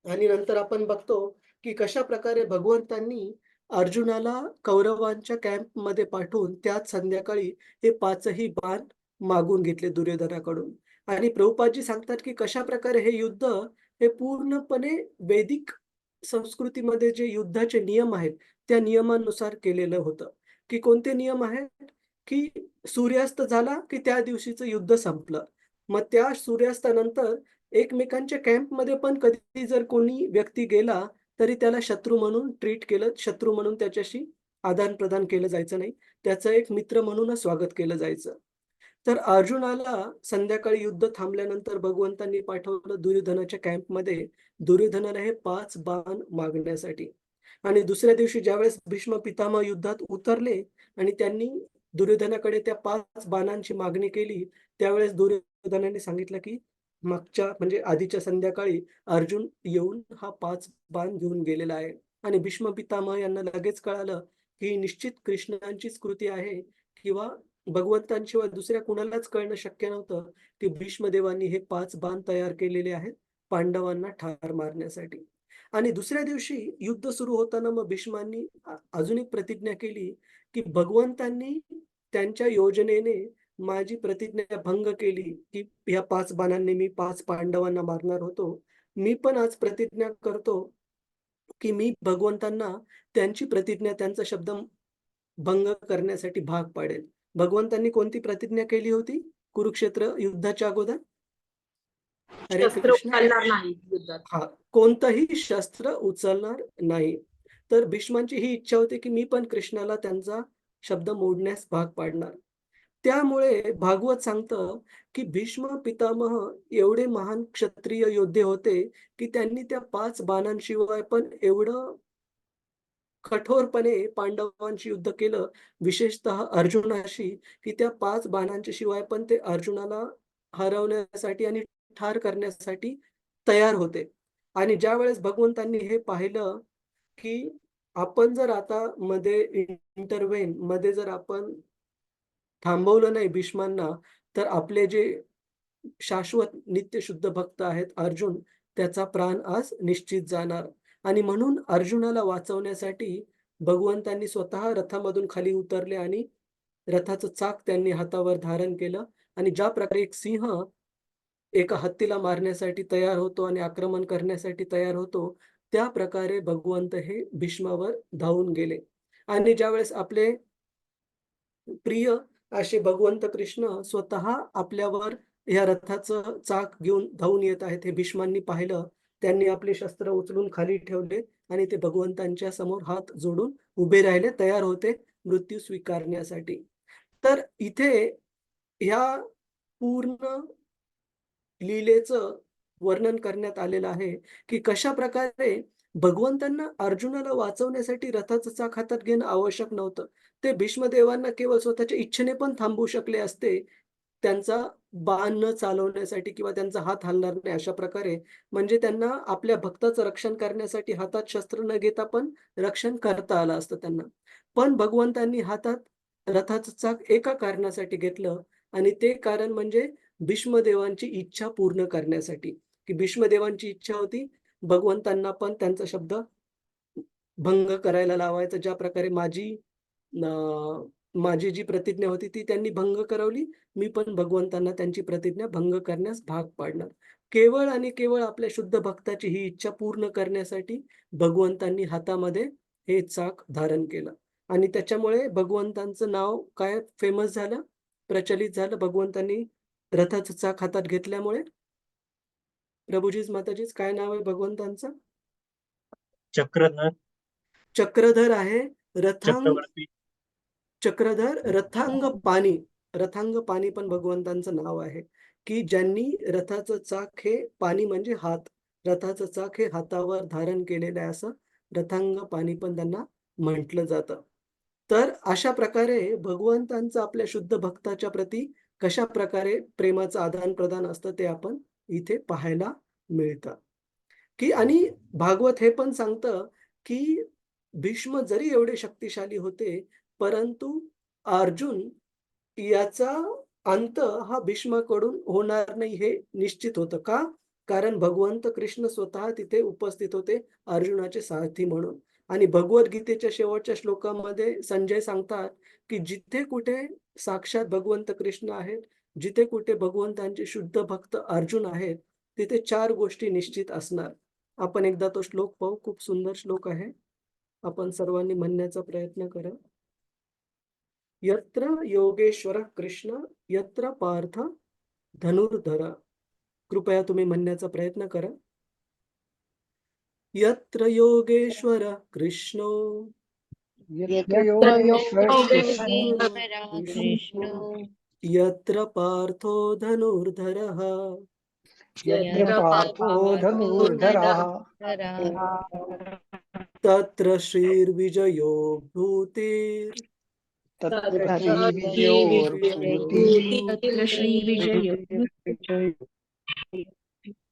Speaker 1: आणि नंतर आपण बघतो की कशा प्रकारे भगवंतांनी अर्जुनाला कौरवांच्या कॅम्पमध्ये पाठवून त्याच संध्याकाळी हे 5ही बाण मागून घेतले दुर्योधनाकडून. आणि प्रभुपादजी सांगतात की कशा प्रकारे हे युद्ध हे पूर्णपणे वैदिक संस्कृतीमध्ये जे युद्धाचे नियम आहेत त्या नियमानुसार केलेलं होतं. की कोणते नियम आहेत, की सूर्यास्त झाला की त्या दिवशीचं युद्ध संपलं. मग त्या सूर्यास्तानंतर एकमेकांच्या कॅम्पमध्ये पण कधी जर कोणी व्यक्ती गेला तरी त्याला शत्रू म्हणून ट्रीट केलं, शत्रू म्हणून त्याच्याशी आदान प्रदान केलं जायचं नाही, त्याचं एक मित्र म्हणूनच स्वागत केलं जायचं. तर अर्जुनाला संध्याकाळी युद्ध थांबल्यानंतर भगवंतांनी पाठवलं दुर्योधनाच्या कॅम्पमध्ये दुर्योधनाला हे 5 बाण मागण्यासाठी. आणि दुसऱ्या दिवशी ज्यावेळेस भीष्म पितामह युद्धात उतरले आणि त्यांनी दुर्योधनाकडे त्या 5 बाणांची मागणी केली, त्यावेळेस दुर्योधनाने सांगितलं की मागच्या म्हणजे आधीच्या संध्याकाळी अर्जुन येऊन हा 5 बाण घेऊन गेलेला आहे. आणि भीष्म पितामह यांना लगेच कळालं की ही निश्चित कृष्णांचीच कृती आहे किंवा भगवंतांशिवाय दुसऱ्या कुणालाच कळणं शक्य नव्हतं की भीष्मदेवांनी हे 5 बाण तयार केलेले आहेत पांडवांना ठार मारण्यासाठी. आणि दुसऱ्या दिवशी युद्ध सुरू होताना मग भीष्मांनी अजून एक प्रतिज्ञा केली की भगवंतांनी त्यांच्या योजनेने माझी प्रतिज्ञा भंग केली की ह्या 5 बाणांनी मी 5 पांडवांना मारणार होतो. मी पण आज प्रतिज्ञा करतो की मी भगवंतांना त्यांची प्रतिज्ञा, त्यांचा शब्द भंग करण्यासाठी भाग पाडेल. भगवंतांनी कोणती प्रतिज्ञा केली होती कुरुक्षेत्र युद्धाच्या अगोदर? हरे
Speaker 3: शस्त्र
Speaker 1: कृष्ण.
Speaker 3: उचलणार नाही युद्धात.
Speaker 1: हा, कोणतंही शस्त्र उचलणार नाही. तर भीष्मांची ही इच्छा होती की मी पण कृष्णाला त्यांचा शब्द मोडण्यास भाग पाडणार. त्यामुळे भागवत सांगतं की भीष्म पितामह एवढे महान क्षत्रिय योद्धे होते की त्यांनी त्या 5 बाणांशिवाय पण एवढं कठोरपणे पांडवांशी युद्ध केलं, विशेषतः अर्जुनाशी, की त्या 5 बाणांच्या शिवाय पण ते अर्जुनाला हरवण्यासाठी आणि ठार करण्यासाठी तयार होते. आणि ज्यावेळेस भगवंतांनी हे पाहिलं की आपण जर आता मध्ये मध्ये जर आपण थांबवलं नाही भीष्मांना, तर आपले जे शाश्वत नित्य शुद्ध भक्त आहेत अर्जुन, त्याचा प्राण आज निश्चित जाणार. आणि म्हणून अर्जुनाला वाचवण्यासाठी भगवंतांनी स्वतः रथामधून खाली उतरले आणि रथाचं चाक त्यांनी हातावर धारण केलं. आणि ज्या प्रकारे एक सिंह एका हत्तीला मारण्यासाठी तयार होतो आणि आक्रमण करण्यासाठी तयार होतो, त्या प्रकारे भगवंत हे भीष्मावर धावून गेले. आणि ज्यावेळेस आपले प्रिय असे भगवंत कृष्ण स्वतः आपल्यावर या रथाचं चाक घेऊन धावून येत आहेत हे भीष्मांनी पाहिलं. त्यांनी आपले शस्त्र उचलून खाली ठेवले आणि ते भगवंतांच्या समोर हात जोडून उभे राहिले, तयार होते मृत्यू स्वीकारण्यासाठी. तर इथे ह्या पूर्ण लीलेचं वर्णन करण्यात आलेलं आहे, की कशा प्रकारे भगवंतांना अर्जुनाला वाचवण्यासाठी रथाचं चाक हातात घेणं आवश्यक नव्हतं. ते भीष्मदेवांना केवळ स्वतःच्या इच्छेने पण थांबवू शकले असते. त्यांचा बाण न चालवण्यासाठी किंवा त्यांचा हात हलणार नाही अशा प्रकारे. म्हणजे त्यांना आपल्या भक्ताचं रक्षण करण्यासाठी हातात शस्त्र न घेता पण रक्षण करता आलं असतं त्यांना. पण भगवंतांनी हातात रथाचं चाक एका कारणासाठी घेतलं आणि ते कारण म्हणजे भीष्मदेवांची इच्छा पूर्ण करण्यासाठी, की भीष्मदेवांची इच्छा होती भगवंतांना पण त्यांचा शब्द भंग करायला लावायचा. ज्या प्रकारे माझी जी प्रतिज्ञा होती ती त्यांनी भंग करवली, मी पण भगवंतांना त्यांची प्रतिज्ञा भंग करण्यास भाग पाडणार. केवळ आणि केवळ आपल्या शुद्ध भक्ताची ही इच्छा पूर्ण करण्यासाठी भगवंतांनी हातामध्ये हे चाक धारण केलं. आणि त्याच्यामुळे भगवंतांचं नाव काय फेमस झालं, प्रचलित झालं. भगवंतांनी रथाचं चाक हातात घेतल्यामुळे. प्रभुजीच माताजीच काय नाव आहे भगवंतांचं?
Speaker 8: चक्रधर,
Speaker 1: चक्रधर आहे.
Speaker 8: चक्रवर्ती.
Speaker 1: चक्रधर, रथांग पाणी. रथांग पाणी पण भगवंतांचं नाव आहे, की ज्यांनी रथाचं चाक हे पाणी म्हणजे हात, रथाचं चाक हे हातावर धारण केलेलं आहे असं रथांग पाणी पण त्यांना म्हटलं जातं. तर अशा प्रकारे भगवंतांचं आपल्या शुद्ध भक्ताच्या प्रती कशा प्रकारे प्रेमाचं आदान-प्रदान असतं ते आपण इथे पाहायला मिळतं. की आणि भागवत हे पण सांगतं, की भीष्म जरी एवढे शक्तिशाली होते, परंतु अर्जुन याचा अंत हा भीष्माकडून होणार नाही हे निश्चित होतं. का? कारण भगवंत कृष्ण स्वतः तिथे उपस्थित होते अर्जुनाचे सारथी म्हणून. आणि भगवद्गीतेच्या शेवटच्या श्लोकामध्ये संजय सांगतात, की जिथे कुठे साक्षात भगवंत कृष्ण आहेत, जिथे कुठे भगवंतांचे शुद्ध भक्त अर्जुन आहेत, तिथे 4 गोष्टी निश्चित असणार. आपण एकदा तो श्लोक पाहू. खूप सुंदर श्लोक आहे. आपण सर्वांनी म्हणण्याचा प्रयत्न करा. यत्र योगेश्वर कृष्ण यत्र पार्थ धनुर्धर. कृपया तुम्ही म्हणण्याचा प्रयत्न करा. यत्र योगेश्वर कृष्णो
Speaker 4: यत्र
Speaker 5: योगेश्वर
Speaker 4: कृष्णो
Speaker 1: यत्र पार्थो धनुर्धरः
Speaker 5: यत्र पार्थो धनुर्धरः
Speaker 1: तत्र श्रीर्विजयो भूतिर्
Speaker 5: तत्र श्रीविजयोर्भूतिः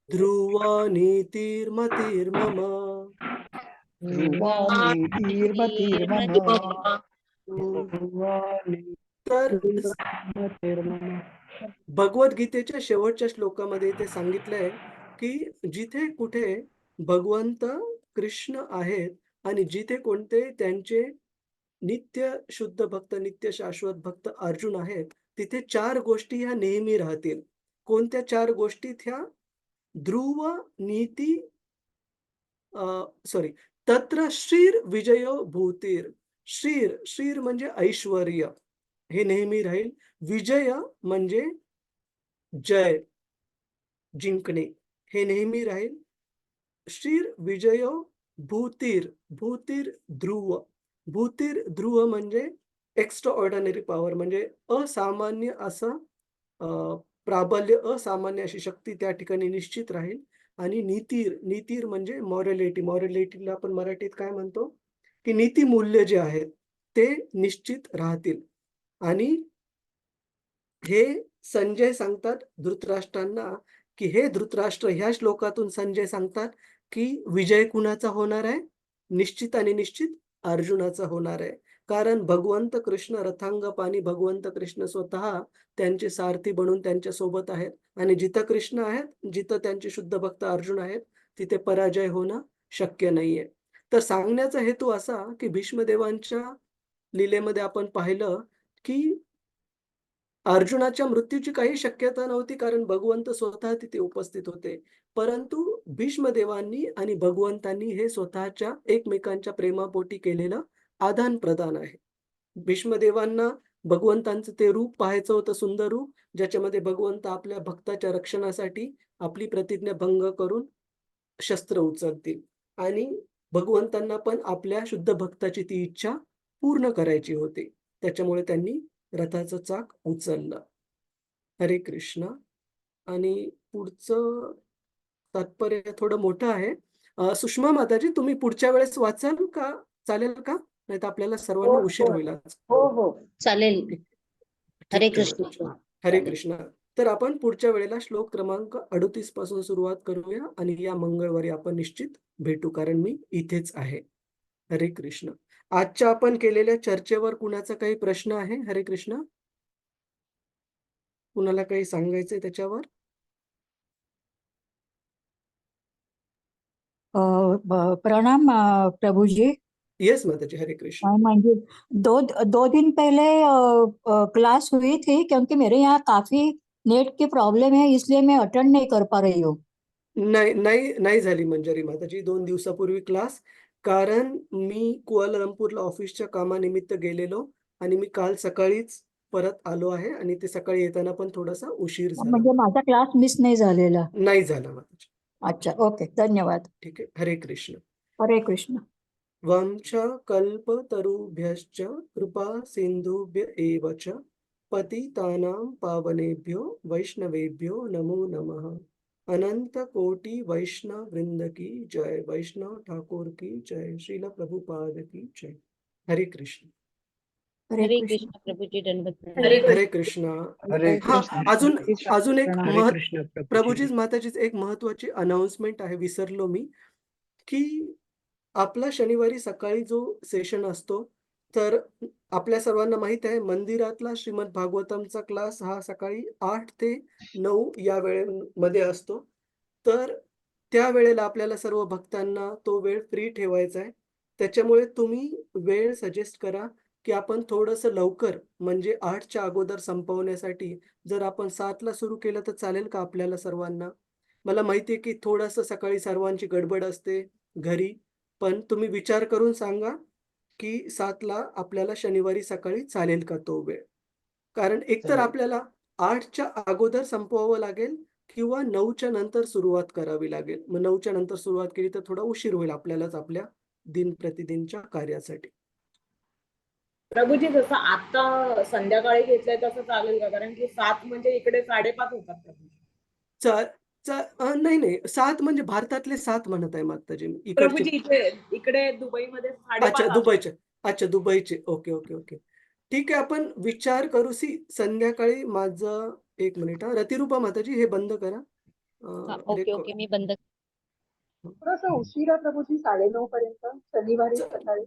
Speaker 1: ध्रुवा नीतिर्मतिर्मम.
Speaker 5: ध्रुवानीतिर्मतिर्मम.
Speaker 1: तर भगवद्गीतेच्या शेवटच्या श्लोकामध्ये ते सांगितलंय, की जिथे कुठे भगवंत कृष्ण आहेत आणि जिथे कोणते त्यांचे नित्य शुद्ध भक्त, नित्य शाश्वत भक्त अर्जुन आहेत, तिथे 4 गोष्टी ह्या नेहमी राहतील. कोणत्या 4 गोष्टी? ह्या ध्रुव, नीती, तत्र श्रीर विजयो भूतीर. श्रीर म्हणजे ऐश्वर्य, हे नेहमी राहील. विजय म्हणजे जय, जिंकणे, हे नेहमी राहील. श्रीर विजयो भूतीर. भूतीर ध्रुव. भूतीर ध्रुव म्हणजे एक्स्ट्रा ऑर्डिनरी पॉवर, म्हणजे असामान्य असं प्राबल्य, असामान्य अशी शक्ती त्या ठिकाणी निश्चित राहील. आणि नीतीर म्हणजे मॉरॅलिटी. मॉरॅलिटीला आपण मराठीत काय म्हणतो? की नीतिमूल्य जे आहेत ते निश्चित राहतील. आणि हे संजय सांगतात धृतराष्ट्रांना, की हे धृतराष्ट्र, ह्या श्लोकातून संजय सांगतात, की विजय कुणाचा होणार आहे? निश्चित आणि निश्चित अर्जुनाचा होणार आहे. कारण भगवंत कृष्ण रथांगपाणी भगवंत कृष्ण स्वतः त्यांचे सारथी बनून त्यांच्या सोबत आहेत आणि जिथं कृष्ण आहेत, जिथं त्यांचे शुद्ध भक्त अर्जुन आहेत, तिथे पराजय होणं शक्य नाहीये. तर सांगण्याचा हेतू असा, की भीष्मदेवांच्या लीलेमध्ये आपण पाहिलं, की अर्जुनाच्या मृत्यूची काही शक्यता नव्हती कारण भगवंत स्वतः तिथे उपस्थित होते. परंतु भीष्मदेवांनी आणि भगवंतांनी हे स्वतःच्या एकमेकांच्या प्रेमापोटी केलेलं आदान-प्रदान आहे. भीष्मदेवांना भगवंतांचं ते रूप पाहायचं होतं, सुंदर रूप, ज्याच्यामध्ये भगवंत आपल्या भक्ताच्या रक्षणासाठी आपली प्रतिज्ञा भंग करून शस्त्र उचलतील आणि भगवंतांना पण आपल्या शुद्ध भक्ताची ती इच्छा पूर्ण करायची होती. त्याच्यामुळे त्यांनी रथाचं चाक उचललं. हरे कृष्ण. आणि पुढचं तात्पर्य थोडं मोठं आहे. सुषमा माताजी तुम्ही पुढच्या वेळेस वाचाल का? चालेल का? नाहीतर आपल्याला सर्वांना
Speaker 3: हो,
Speaker 1: उशीर
Speaker 3: हो.
Speaker 1: होईल आज.
Speaker 3: हो हो
Speaker 4: चालेल.
Speaker 1: ठीक
Speaker 4: हरे
Speaker 1: आहे
Speaker 4: कृष्ण.
Speaker 1: माताजी. हरे कृष्ण. तर आपण पुढच्या वेळेला श्लोक क्रमांक 38 पासून सुरुवात करूया आणि या मंगळवारी आपण निश्चित भेटू कारण मी इथेच आहे. हरे कृष्ण. आजच्या आपण केलेल्या चर्चेवर कुणाचा काही प्रश्न आहे? हरे कृष्ण. कुणाला काही सांगायचंय त्याच्यावर?
Speaker 7: प्रणाम प्रभु जी।
Speaker 1: यस माताजी. हरे कृष्ण.
Speaker 7: म्हणजे दो दो दिन पहले क्लास हुई थी क्योंकि मेरे यहाँ काफी नेट की प्रॉब्लम है इसलिए मैं अटेंड नहीं कर पा रही हूँ।
Speaker 1: नाही झाली मंजरी माताजी 2 दिवसापूर्वी क्लास. कारण मी कुआलालंपूरला ऑफिसच्या कामानिमित्त गेलेलो आणि मी काल सकाळीच परत आलो आहे आणि ते सकाळी येताना पण थोडासा उशीर झाला.
Speaker 7: म्हणजे माझा क्लास मिस नाही झालेला।
Speaker 1: नाही झाला माताजी.
Speaker 7: अच्छा, ओके, धन्यवाद।
Speaker 1: ठीक आहे. हरे कृष्ण.
Speaker 7: हरे कृष्ण।
Speaker 1: वंश कल्पतरुभ्यश्च कृपा सिंधुभ्य एव च पतितानां पावनेभ्यो वैष्णवेभ्यो नमो नमः। अनंत कोटि वैष्णव वृंद की जय। वैष्णव ठाकुर की जय। श्रील प्रभुपाद की जय। हरे कृष्ण.
Speaker 7: हरे
Speaker 4: हरे
Speaker 7: कृष्ण।
Speaker 4: कृष्ण प्रभुजी, दंडवत प्रणाम.
Speaker 1: हरे कृष्ण.
Speaker 2: हरे
Speaker 1: हा
Speaker 2: कृष्ण.
Speaker 1: अजून एक
Speaker 8: हरे कृष्ण
Speaker 1: प्रभुजीच माताजीच एक महत्वाची अनाउन्समेंट आहे, विसरलो मी, की आपला शनिवारी सकाळी जो सेशन असतो, तर आपल्या सर्वांना माहित आहे मंदिरातला श्रीमद भागवतमचा क्लास हा सकाळी 8 ते 9 या वेळेमध्ये असतो. तर त्या वेळेला आपल्याला सर्व भक्तांना तो वेळ फ्री ठेवायचा आहे. त्याच्यामुळे तुम्ही वेळ सजेस्ट करा, की आपण थोडंसं लवकर म्हणजे 8च्या अगोदर संपवण्यासाठी जर आपण 7ला सुरू केलं तर चालेल का आपल्याला सर्वांना? मला माहिती आहे, की थोडंसं सकाळी सर्वांची गडबड असते घरी. पण तुम्ही विचार करून सांगा, की 7ला आपल्याला शनिवारी सकाळी चालेल का तो वेळ? कारण एकतर
Speaker 8: चालेल.
Speaker 1: आपल्याला 8च्या अगोदर संपवावं लागेल किंवा 9च्या नंतर सुरुवात करावी लागेल. मग 9च्या नंतर सुरुवात केली तर थोडा उशीर होईल आपल्यालाच आपल्या दिन-प्रतिदिनच्या कार्यासाठी.
Speaker 3: प्रभूजी जसं आता संध्याकाळी घेतलंय तसं चालेल का? कारण की 7 म्हणजे इकडे 5:30 होतात प्रभूजी.
Speaker 1: चा चा नाही. 7 म्हणजे भारतातले 7 म्हणत आहे माताजी मी. इकडचे
Speaker 3: प्रभूजी इकडे दुबईमध्ये 5:30
Speaker 1: अच्छा
Speaker 3: असतात.
Speaker 1: दुबईचे. अच्छा दुबईचे. ओके. ठीक आहे आपण विचार करू. संध्याकाळी माझं 1 मिनिट हां. रतिरूपा माताजी हे बंद करा.
Speaker 4: हा, ओके ओके, मी बंद.
Speaker 5: थोडंसं उशिरा प्रभूजी 9:30 पर्यंत शनिवारी सकाळी।